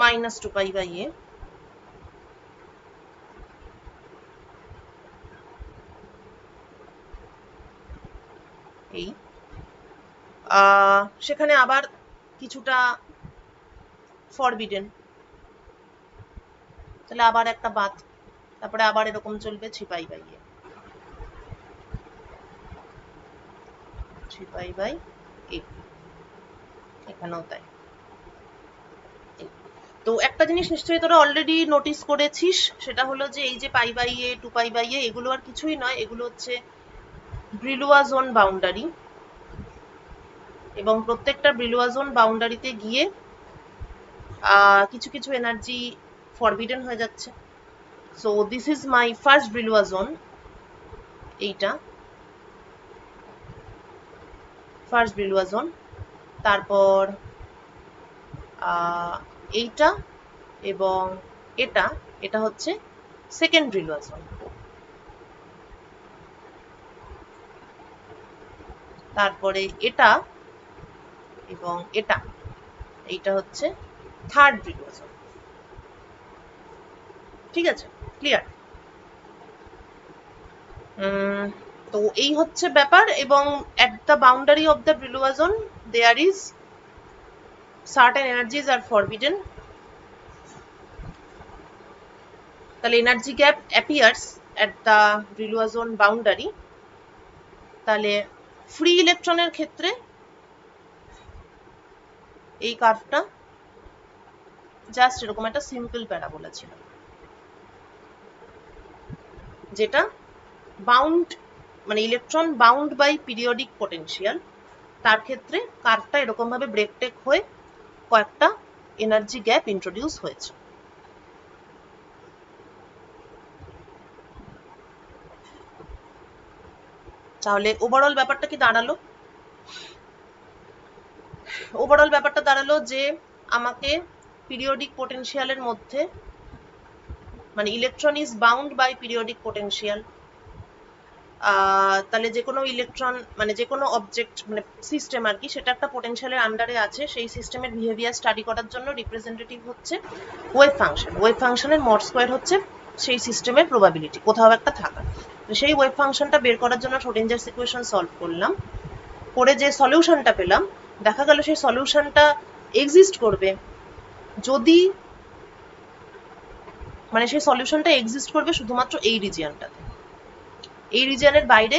-2 পাই বাই এ। এই সেখানে আবার কিছুটা ফরবিডেন, তাহলে আবার একটা বাদ, তারপরে আবার এরকম চলবে 3 পাই বাই এ, 3 পাই বাই এ, এখানেও তাই। তো একটা জিনিস নিশ্চয়ই তোরা অলরেডি নোটিস করেছিস, সেটা হলো যে এই যে পাই বাই এ 2 পাই বাই এ এগুলো আর কিছুই নয়, এগুলো হচ্ছে ব্রিলুয়া জোন বাউন্ডারি, এবং প্রত্যেকটা ব্রিলুয়া জোন বাউন্ডারিতে গিয়ে কিছু কিছু এনার্জি ফরবিডেন হয়ে যাচ্ছে। So this is my first Brillouin zone, এইটা ফার্স্ট ব্রিলুয়া জোন, তারপর এইটা এবং এটা, এটা হচ্ছে সেকেন্ড ব্রিলুয়া জোন, তারপরে এটা এবং এটা, এইটা হচ্ছে থার্ড ব্রিলুয়া জোন, ঠিক আছে, ক্লিয়ার? তো এই হচ্ছে ব্যাপার, এবং at the boundary of the Brillouin zone there is certain energies are forbidden, তাহলে energy gap appears at the Brillouin zone boundary, তাহলে ফ্রি ইলেকট্রনের ক্ষেত্রে এই কার্ভটা জাস্ট এরকম একটা সিম্পল প্যারাবোলা ছিল, যেটা বাউন্ড মানে electron bound by periodic potential, তার ক্ষেত্রে কার্ভটা এরকম ভাবে ব্রেক টেক হয়ে কয়েকটা এনার্জি গ্যাপ ইন্ট্রোডিউস হয়েছে। তাহলে ওভারঅল ব্যাপারটা কি দাঁড়ালো? ওভারঅল ব্যাপারটা দাঁড়ালো যে আমাকে পিরিয়ডিক পোটেনশিয়ালের মধ্যে মানে electron is bound by periodic potential, তাহলে যে কোনো ইলেকট্রন মানে যে কোনো অবজেক্ট মানে সিস্টেম আর কি, সেটা একটা পোটেনশিয়ালের আন্ডারে আছে, সেই সিস্টেমের বিহেভিয়ার স্টাডি করার জন্য রিপ্রেজেন্টেটিভ হচ্ছে ওয়েভ ফাংশন। ওয়েভ ফাংশনের মড স্কোয়ার হচ্ছে সেই সিস্টেমের প্রবাবিলিটি কোথাও একটা থাকা। তো সেই ওয়েভ ফাংশনটা বের করার জন্য শ্রোডিঞ্জারস ইকুয়েশন সলভ করলাম, করে যে সলিউশনটা পেলাম, দেখা গেল সেই সলিউশনটা এক্সিস্ট করবে যদি মানে সেই সলিউশনটা এক্সিস্ট করবে শুধুমাত্র এই রিজিয়নটাতে, এই রিজিয়নের বাইরে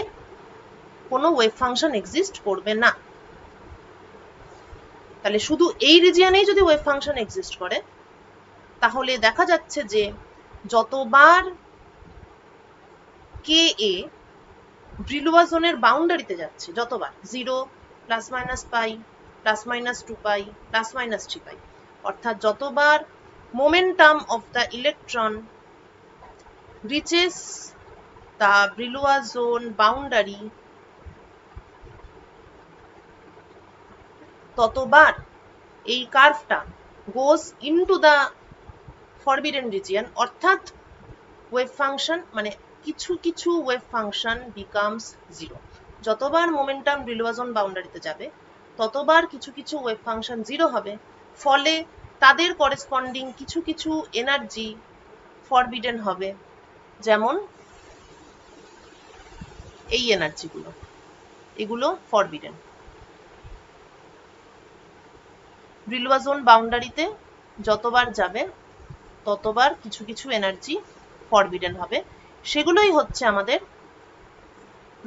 কোনো ওয়েভ ফাংশন এক্সিস্ট করবে না। তাহলে শুধু এই রিজিয়নেই যদি ওয়েভ ফাংশন এক্সিস্ট করে, তাহলে দেখা যাচ্ছে যে যতবার কে এ ব্রিলুয়া জোনের বাউন্ডারিতে যাচ্ছে, যতবার 0 প্লাস মাইনাস পাই প্লাস মাইনাস 2 পাই প্লাস মাইনাস 3 পাই, অর্থাৎ যতবার momentum of the electron reaches the Brillouin zone boundary, ততবার এই কার্ভটা goes into the forbidden region, অর্থাৎ ওয়েভ ফাংশন মানে কিছু কিছু ওয়েভ ফাংশন becomes জিরো। যতবার মোমেন্টাম ব্রিলুয়া জোন বাউন্ডারিতে যাবে, ততবার কিছু কিছু ওয়েভ ফাংশন জিরো হবে, ফলে তাদের করেসপন্ডিং কিছু কিছু এনার্জি ফরবিডেন হবে, যেমন এই এনার্জিগুলো, এগুলো ফরবিডেন। ব্রিলুয়া জোন বাউন্ডারিতে যতবার যাবে ততবার কিছু কিছু এনার্জি ফরবিডেন হবে, সেগুলোই হচ্ছে আমাদের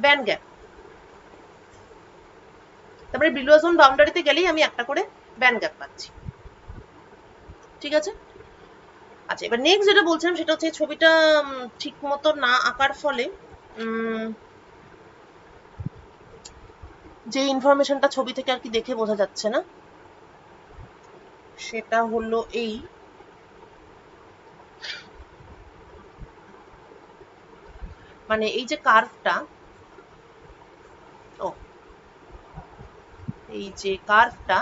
ব্যান্ড গ্যাপ। তারপরে ব্রিলুয়া জোন বাউন্ডারিতে গেলেই আমি একটা করে ব্যান্ড গ্যাপ পাচ্ছি, ঠিক আছে। আচ্ছা, এবার নেক্সট যেটা বলছিলাম সেটা হচ্ছে ছবিটা ঠিক মতো না আঁকার ফলে যে ইনফরমেশনটা ছবি থেকে আর কি দেখে বোঝা যাচ্ছে না, সেটা হলো এই মানে এই যে কার্ভটা, এই যে কার্ভটা,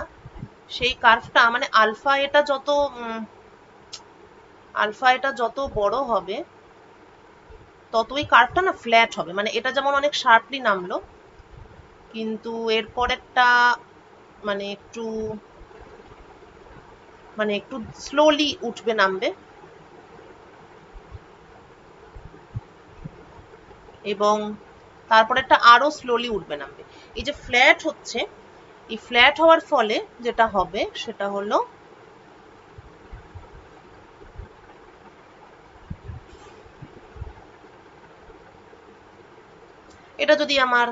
সেই কার্ভটা মানে আলফা এটা যত বড় হবে ততই কার্ভটা না ফ্ল্যাট হবে। মানে এটা যেমন অনেক শার্পলি নামলো, কিন্তু এরপর একটা মানে একটু স্লোলি উঠবে নামবে, এবং তারপর একটা আরো স্লোলি উঠবে নামবে। এই যে ফ্ল্যাট হচ্ছে, এই ফ্ল্যাট হওয়ার ফলে যেটা হবে সেটা হলো এটা যদি আমার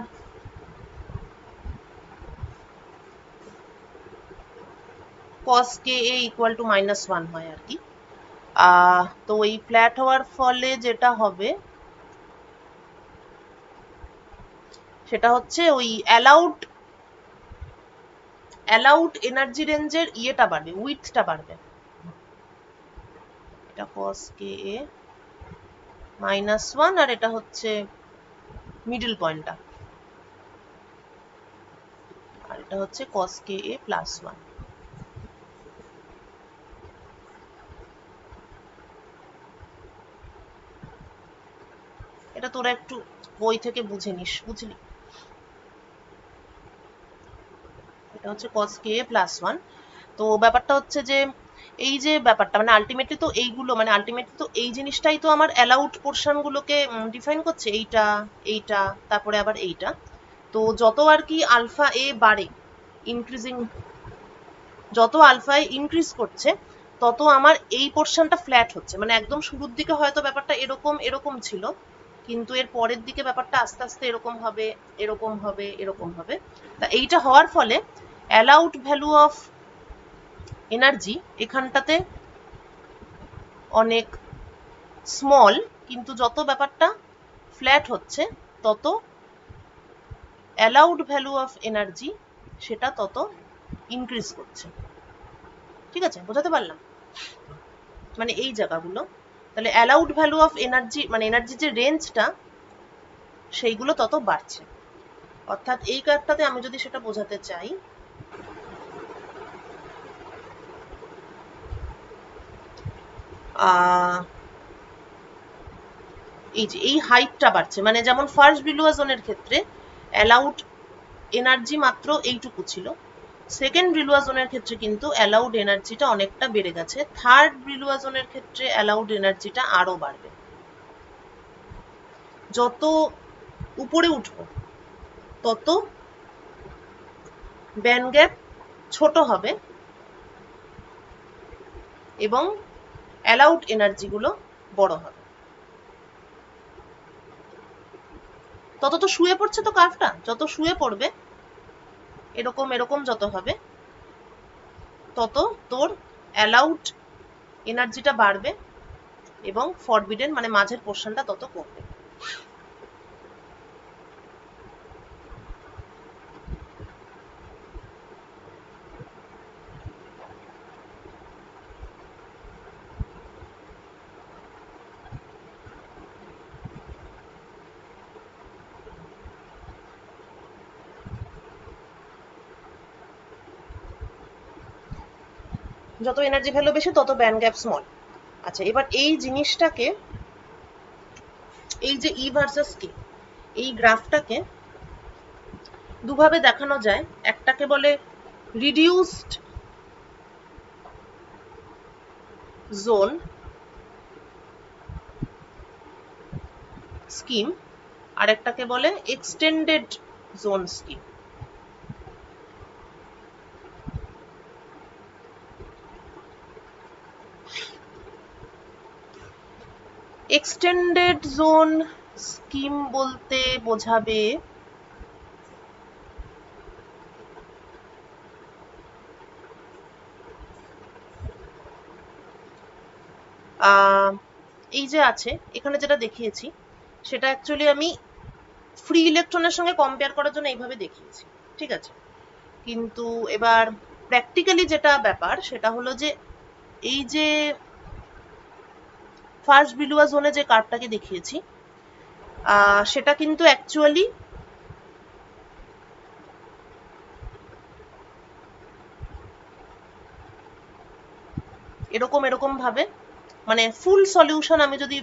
cos ka equal to -1 হয় আর কি, তো এই ফ্ল্যাট হওয়ার ফলে যেটা হবে সেটা হচ্ছে ওই অ্যালাউড এনার্জি রেঞ্জের ইয়েটা বাড়বে, উইডথটা বাড়বে। এটা cos ka -1 আর এটা হচ্ছে মিডল পয়েন্টটা, আর এটা হচ্ছে cos ka +1। এটা তোরা একটু বই থেকে বুঝে নিস, বুঝলি। এটা হচ্ছে cos ka +1। তো ব্যাপারটা হচ্ছে যে এই যে ব্যাপারটা মানে আলটিমেটলি তো এইগুলো মানে আলটিমেটলি তো এই জিনিসটাই তো আমার অ্যালাউড পোর্শন গুলোকে ডিফাইন করছে, এইটা এইটা তারপরে আবার এইটা। তো যত আর কি আলফা এ বাড়ে, ইনক্রিজিং, যত আলফা এ ইনক্রিজ করছে তত আমার এই পোর্শনটা ফ্ল্যাট হচ্ছে। মানে একদম শুরুর দিকে হয়তো ব্যাপারটা এরকম এরকম ছিল, কিন্তু এর পরের দিকে ব্যাপারটা আস্তে আস্তে এরকম হবে এরকম হবে এরকম হবে। তা এইটা হওয়ার ফলে অ্যালাউড ভ্যালু অফ এনার্জি এখানটাতে অনেক স্মল, কিন্তু যত ব্যাপারটা ফ্ল্যাট হচ্ছে তত অ্যালাউড ভ্যালু অফ এনার্জি সেটা তত ইনক্রিজ করছে। ঠিক আছে, বোঝাতে পারলাম? মানে এই জায়গাগুলো, তাহলে অ্যালাউড ভ্যালু অফ এনার্জি মানে এনার্জি যে রেঞ্জটা সেইগুলো তত বাড়ছে। অর্থাৎ এই কার্ভটাতে আমি যদি সেটা বোঝাতে চাই, এই যে এই হাইটটা বাড়ছে, মানে যেমন ফার্স্ট ব্রিলুয়া জোনের ক্ষেত্রে অ্যালাউড এনার্জি মাত্র এইটুকু ছিল, সেকেন্ড ব্রিলুয়া জোনের ক্ষেত্রে কিন্তু অ্যালাউড এনার্জিটা অনেকটা বেড়ে গেছে, থার্ড ব্রিলুয়া জোনের ক্ষেত্রে অ্যালাউড এনার্জিটা আরো বাড়বে। যত উপরে উঠবো তত ব্যান্ড গ্যাপ ছোট হবে এবং অ্যালাউড এনার্জিগুলো বড় হবে। তত তো শুয়ে পড়ছে তো কার্ভটা, যত শুয়ে পড়বে এরকম এরকম যত হবে তত তোর অ্যালাউড এনার্জিটা বাড়বে এবং ফরবিডেন মানে মাঝের পোর্শনটা তত কমবে। যত এনার্জি ভ্যালু বেশি তত ব্যান্ড গ্যাপ স্মল। আচ্ছা, এবার এই জিনিসটাকে, এই যে ই ভার্সাস কে, এই গ্রাফটাকে দুভাবে দেখানো যায়। একটাকে বলে রিডিউসড জোন স্কিম, আর একটাকে বলে extended zone scheme. Extended zone scheme বলতে বোঝাবে এই যে আছে এখানে যেটা দেখিয়েছি সেটা অ্যাকচুয়ালি আমি ফ্রি ইলেকট্রনের সঙ্গে কম্পেয়ার করার জন্য এইভাবে দেখিয়েছি, ঠিক আছে। কিন্তু এবার প্র্যাকটিক্যালি যেটা ব্যাপার সেটা হলো যে এই যে ফার্স্ট বিলুয়া জোনে যে কার্ভটাকে দেখিয়েছি সেটা কিন্তু অ্যাকচুয়ালি এরকম এরকম ভাবে, মানে ফুল সলিউশন আমি যদি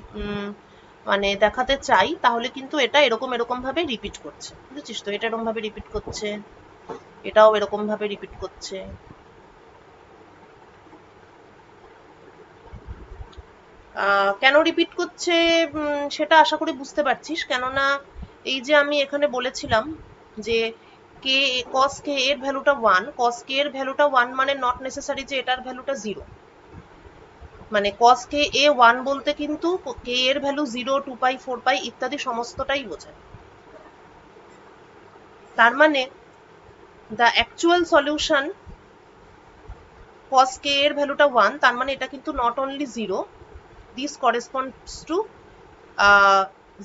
মানে দেখাতে চাই তাহলে কিন্তু এটা এরকম এরকম ভাবে রিপিট করছে, বুঝেছিস তো? এটা এরকম ভাবে রিপিট করছে, এটাও এরকম ভাবে রিপিট করছে। কেন রিপিট করছে সেটা আশা করি বুঝতে পারছিস, কেননা এই যে আমি এখানে বলেছিলাম যে কে cos k এর ভ্যালুটা 1, cos k এর ভ্যালুটা 1 মানে নট নেসেসারি যে এটার ভ্যালুটা 0। মানে cos k a 1 বলতে কিন্তু k এর ভ্যালু 0, 2 পাই, 4 পাই ইত্যাদি সমস্তটাই বোঝায়। তার মানে the actual solution cos k এর ভ্যালুটা 1, তার মানে এটা কিন্তু not only 0, this corresponds to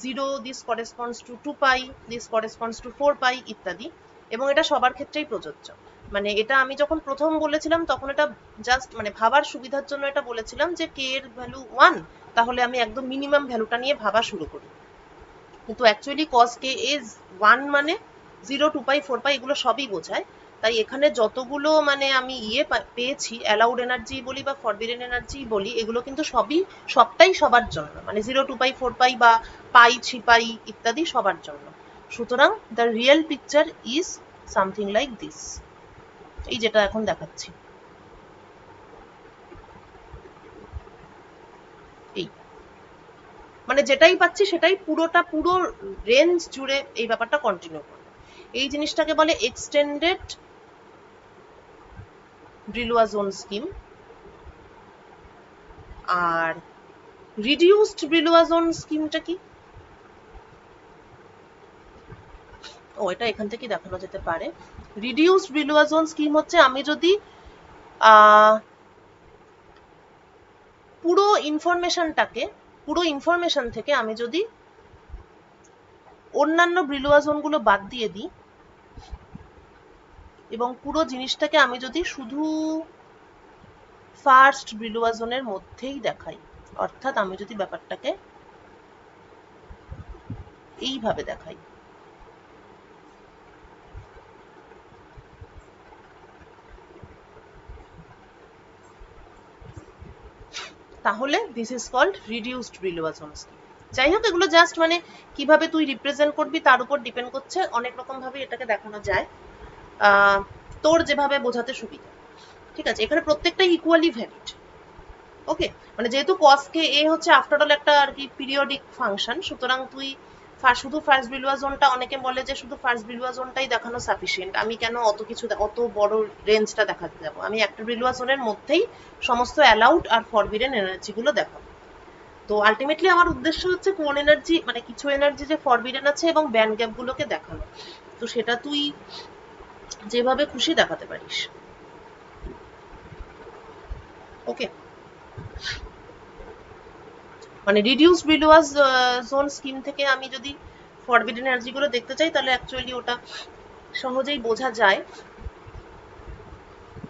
0, this corresponds to 2 pi, this corresponds to 4 pi ইত্যাদি, এবং এটা সবার ক্ষেত্রেই প্রযোজ্য। মানে এটা আমি যখন প্রথম বলেছিলাম তখন এটা জাস্ট মানে ভাবার সুবিধার জন্য এটা বলেছিলাম যে k এর ভ্যালু 1, তাহলে আমি একদম মিনিমাম ভ্যালুটা নিয়ে ভাবা শুরু করি। কিন্তু অ্যাকচুয়ালি cos k is 1 মানে 0, 2 pi, 4 pi এগুলো সবই বোঝায়। তাই এখানে যতগুলো মানে আমি পেয়েছি অ্যালাউড এনার্জি বলি বা ফরবিডেন এনার্জি বলি, এগুলো কিন্তু সবটাই সবার জন্য, মানে 0, 2 pi, 4 pi বা পাই, 3 pi ইত্যাদি সবার জন্য। সুতরাং the real picture is something like this, এই যেটা এখন দেখাচ্ছি। এই মানে যেটাই পাচ্ছি সেটাই পুরো রেঞ্জ জুড়ে এই ব্যাপারটা কন্টিনিউ করবে। এই জিনিসটাকে বলে এক্সটেন্ডেড ব্রিলুয়া জোন স্কিম। আর রিডিউসড ব্রিলুয়া জোন স্কিমটা কি? ও, এটা এখান থেকে দেখানো যেতে পারে। রিডিউসড ব্রিলুয়া জোন স্কিম হচ্ছে আমি যদি পুরো ইনফরমেশন থেকে আমি যদি অন্যান্য ব্রিলুয়া জোনগুলো বাদ দিয়ে দিই এবং পুরো জিনিসটাকে আমি যদি শুধু ফার্স্ট ব্রিলুয়া জোনের মধ্যেই দেখাই, অর্থাৎ আমি যদি ব্যাপারটাকে এইভাবে দেখাই, তাহলে this is called reduced Brillouin zone scheme. যাই হোক, এগুলো জাস্ট মানে কিভাবে তুই রিপ্রেজেন্ট করবি তার উপর ডিপেন্ড করছে, অনেক রকম ভাবে এটাকে দেখানো যায়, তোর যেভাবে বোঝাতে সুবিধা, ঠিক আছে। এখানে প্রত্যেকটাই ইকুয়ালি ভ্যালিড, ওকে। মানে যেহেতু cos k a হচ্ছে আফটার অল একটা আর কি পিরিয়ডিক ফাংশন, সুতরাং তুই শুধু ফার্স্ট ব্রিলুয়া জোনটা, অনেকে বলে যে শুধু ফার্স্ট ব্রিলুয়া জোনটাই দেখানো সাফিসিয়েন্ট, আমি কেন অত বড় রেঞ্জটা দেখাতে যাবো, আমি একটা ব্রিলুয়া জোনের মধ্যেই সমস্ত অ্যালাউড আর ফরবিডেন এনার্জি গুলো দেখাবো। তো আলটিমেটলি আমার উদ্দেশ্য হচ্ছে কোন এনার্জি, মানে কিছু এনার্জি যে ফরবিডেন আছে এবং ব্যান্ড গ্যাপ গুলোকে দেখানো। তো সেটা তুই যেভাবে খুশি দেখাতে পারিস। ওকে, মানে রিডিউস ব্রিলুয়াস জোন স্কিম থেকে আমি যদি ফরবিডেন এনার্জি গুলো দেখতে চাই, তাহলে অ্যাকচুয়ালি ওটা সহজেই বোঝা যায়।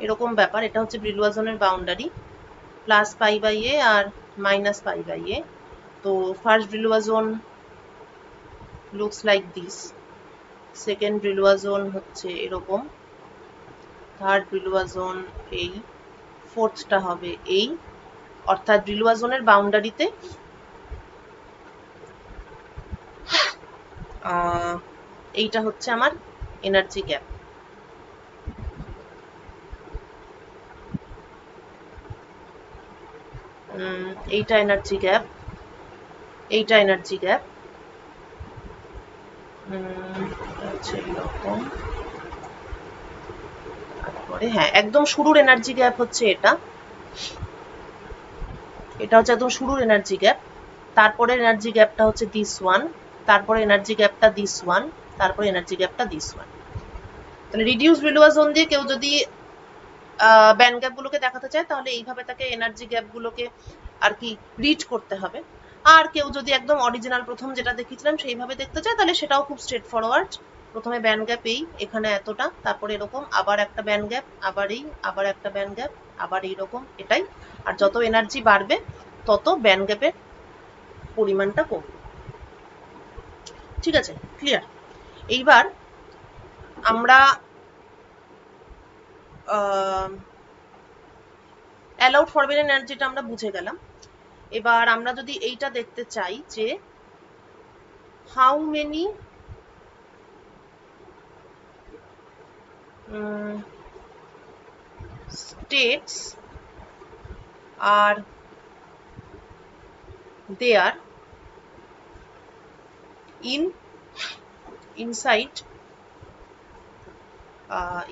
এরকম ব্যাপার, এটা হচ্ছে ব্রিলুয়া জোনের boundary, plus pi by A আর মাইনাস পাই বাই এ। তো first Brillouin zone looks like this, second Brillouin zone হচ্ছে এরকম, থার্ড ব্রিলুয়া জোন এই, ফোর্থটা হবে এই। অর্থাৎ ব্রিলুয়া জোনের বাউন্ডারিতে এইটা হচ্ছে আমার এনার্জি গ্যাপ। এইটা এনার্জি গ্যাপ, এইটা এনার্জি গ্যাপ, হচ্ছে এরকম। তারপরে হ্যাঁ, একদম শুরুর এনার্জি গ্যাপ হচ্ছে এটা, এটা হচ্ছে একদম শুরুর এনার্জি গ্যাপ। তারপরে এনার্জি গ্যাপটা হচ্ছে দিস ওয়ান, তারপরে এনার্জি গ্যাপটা দিস ওয়ান, তারপরে এনার্জি গ্যাপটা দিস ওয়ান। তাহলে রিডিউস ব্রিলুয়া জোন দিয়ে কেউ যদি ব্যান্ড গ্যাপ গুলোকে দেখাতে চায়, তাহলে এইভাবে তাকে এনার্জি গ্যাপ গুলোকে আর কি রিড করতে হবে। আর কেউ যদি একদম অরিজিনাল প্রথম যেটা দেখিয়েছিলাম সেইভাবে দেখতে চায়, তাহলে সেটাও খুব স্ট্রেট ফরওয়ার্ড। প্রথমে ব্যান্ড গ্যাপ এই, এখানে এতটা, তারপরে এরকম, আবার একটা ব্যান্ড গ্যাপ, আবার এই, আবার একটা ব্যান্ড গ্যাপ, আবার এইরকম, এটাই। আর যত এনার্জি বাড়বে তত ব্যান্ড গ্যাপের পরিমাণটা কমবে। ঠিক আছে, ক্লিয়ার? এইবার আমরা অ্যালাউড ফরবিডেন এনার্জিটা আমরা বুঝে গেলাম। এবার আমরা যদি এইটা দেখতে চাই যে how many states are there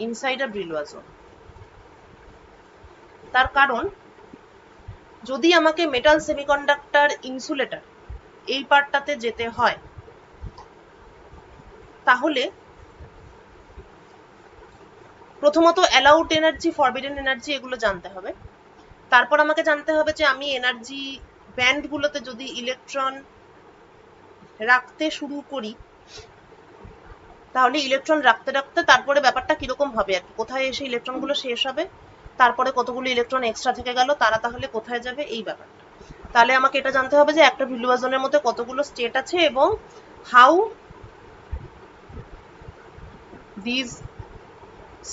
inside a Brillouin zone। তার কারণ যদি আমাকে মেটাল সেমিকন্ডাক্টর ইনসুলেটর এই পার্টটাতে যেতে হয়, তাহলে প্রথমত অ্যালাউড এনার্জি, ফরবিডেন এনার্জি এগুলো জানতে হবে। তারপর আমাকে জানতে হবে যে আমি এনার্জি ব্যান্ডগুলোতে যদি ইলেকট্রন রাখতে শুরু করি, তাহলে ইলেকট্রন রাখতে রাখতে তারপরে ব্যাপারটা কিরকম হবে আর কি, কোথায় এসে ইলেকট্রনগুলো শেষ হবে, তারপরে কতগুলো ইলেকট্রন এক্সট্রা থেকে গেল, তারা তাহলে কোথায় যাবে, এই ব্যাপারটা। তাহলে আমাকে এটা জানতে হবে যে একটা ব্রিলুয়া জোনের মধ্যে কতগুলো স্টেট আছে এবং how this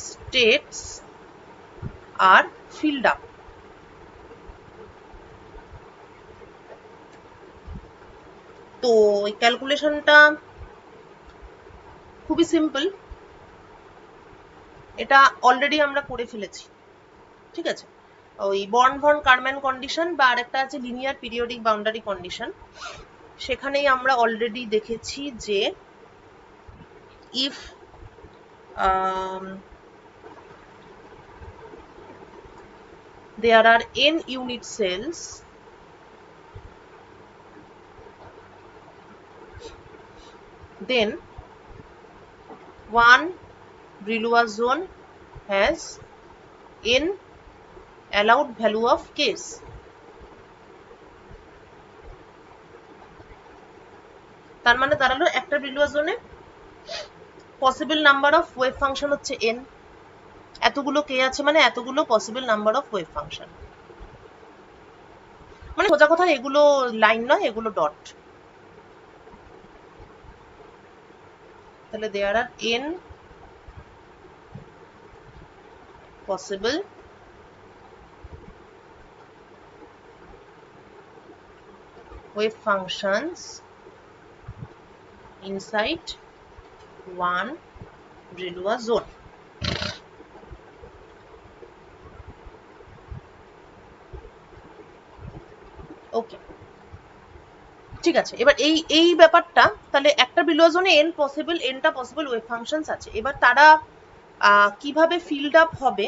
states are filled up. তো এই ক্যালকুলেশনটা খুবই সিম্পল, এটা অলরেডি আমরা করে ফেলেছি। ঠিক আছে, ওই বর্ন ভন কারম্যান কন্ডিশন বা আরেকটা আছে লিনিয়ার পিরিয়ডিক বাউন্ডারি কন্ডিশন, সেখানেই আমরা অলরেডি দেখেছি যে if there are n unit cells, then one Brillouin zone has n allowed value of case। তার মানে দাঁড়ালো একটা Brillouin zone possible number of wave function হচ্ছে n, এতগুলো কে আছে মানে এতগুলো possible number of wave function. মানে সোজা কথা এগুলো লাইন নয়, এগুলো ডট। তাহলে there are n possible wave functions inside one Brillouin zone। ওকে, ঠিক আছে। এবার এই ব্যাপারটা, তাহলে একটা Brillouin zone n পসিবল, nটা পসিবল ওয়েভ ফাংশনস আছে। এবার তারা কিভাবে ফিল্ড আপ হবে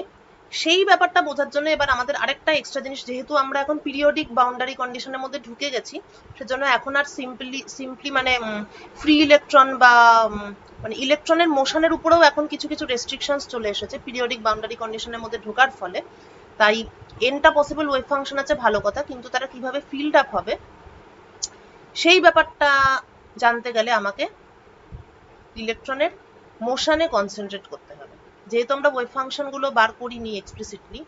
সেই ব্যাপারটা বোঝার জন্য এবার আমাদের আরেকটা এক্সট্রা জিনিস, যেহেতু আমরা এখন পিরিয়ডিক বাউন্ডারি কন্ডিশনের মধ্যে ঢুকে গেছি, সেজন্য এখন আর সিম্পলি মানে ফ্রি ইলেকট্রন বা মানে ইলেকট্রনের মোশনের উপরেও এখন কিছু কিছু রেস্ট্রিকশনস চলে এসেছে পিরিয়ডিক বাউন্ডারি কন্ডিশনের মধ্যে ঢোকার ফলে। তাই এনটা পসিবল ওয়েভ ফাংশন আছে, ভালো কথা, কিন্তু তারা কিভাবে ফিল্ড আপ হবে সেই ব্যাপারটা জানতে গেলে আমাকে ইলেকট্রনের মোশনে কনসেন্ট্রেট করতে হবে। যেহেতু আমরা ওয়েভ ফাংশন গুলো বার করিনি এক্সপ্লিসিটলি,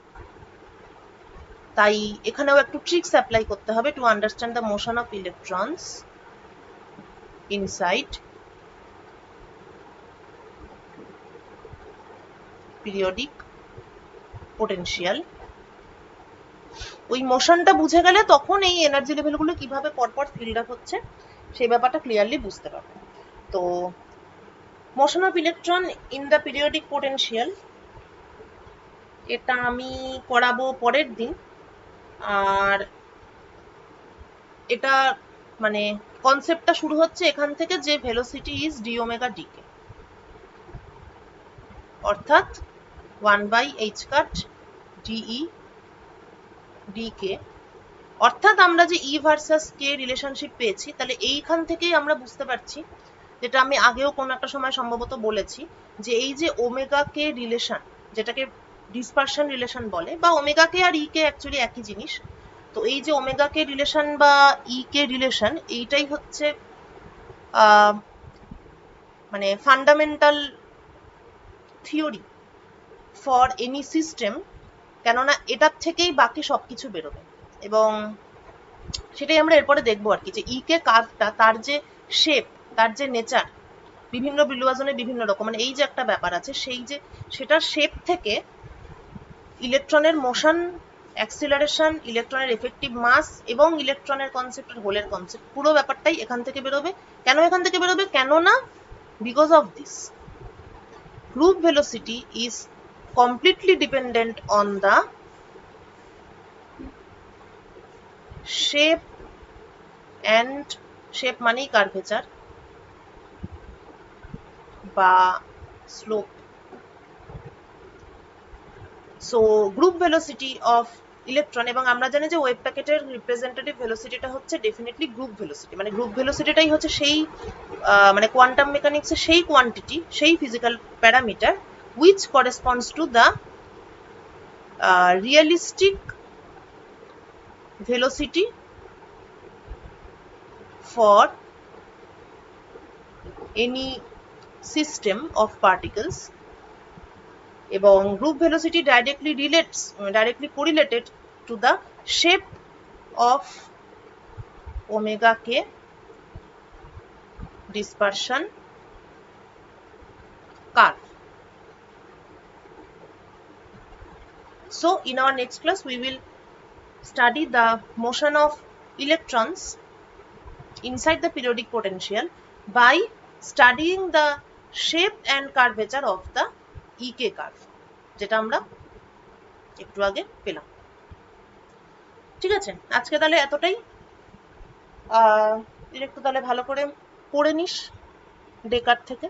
তাই এখানেও একটু ট্রিক্স অ্যাপ্লাই করতে হবে to understand the motion of electrons inside periodic potential. ওই মোশনটা বুঝে গেলে তখন এই এনার্জি লেভেলগুলো কিভাবে পরপর ফিল্ড আপ হচ্ছে সেই ব্যাপারটা ক্লিয়ারলি বুঝতে পারবে। তো motion of electron in the periodic potential, এটা আমি করাবো পরের দিন। আর এটা মানে কনসেপ্টটা শুরু হচ্ছে এখান থেকে যে velocity is d omega dk, অর্থাৎ 1/h কাট ডিই ডিকে, অর্থাৎ আমরা যে ই ভার্সাস কে রিলেশনশিপ পেয়েছি, তাহলে এইখান থেকেই আমরা বুঝতে পারছি, যেটা আমি আগেও কোন একটা সময় সম্ভবত বলেছি, যে এই যে ওমেগা কে রিলেশন, যেটাকে ডিসপারশন রিলেশন বলে, বা ওমেগা কে আর ই কে অ্যাকচুয়ালি একই জিনিস। তো এই যে ওমেগা কে রিলেশন বা ই কে রিলেশন, এইটাই হচ্ছে মানে fundamental theory for any system, কেননা এটার থেকেই বাকি সবকিছু বেরোবে। এবং সেটাই আমরা এরপরে দেখবো আর কি, যে ই কে কার্ভটা, তার যে শেপ, তার যে নেচার, বিভিন্ন বিলুয়াজনে বিভিন্ন রকম, মানে এই যে একটা ব্যাপার আছে, সেই যে সেটার শেপ থেকে ইলেকট্রনের মোশন, অ্যাক্সিলারেশন, ইলেকট্রনের এফেক্টিভ মাস এবং ইলেকট্রনের কনসেপ্ট আর হোলের কনসেপ্ট, পুরো ব্যাপারটাই এখান থেকে বেরোবে। কেন এখান থেকে বেরোবে? কেননা because of this group velocity is completely dependent on the shape and shape মানেই কার্ভেচার বা slope. So group velocity of electron, এবং আমরা জানি যে ওয়েভ প্যাকেটের রিপ্রেজেন্টেটিভ ভেলোসিটিটা হচ্ছে ডেফিনেটলি গ্রুপ ভেলোসিটি, মানে গ্রুপ ভেলোসিটিটাই হচ্ছে সেই মানে কোয়ান্টাম মেকানিক্সের সেই কোয়ান্টিটি, সেই physical parameter which corresponds to the realistic velocity for any system of particles, এবং group velocity directly correlated to the shape of omega k dispersion curve. So in our next class we will study the motion of electrons inside the periodic potential by studying the shape and curvature of the EK curve, যেটা আমরা একটু আগে পেলাম। ঠিক আছে, আজকে তাহলে এতটাই। একটু তাহলে ভালো করে পড়ে নিস ডেকার্ট থেকে।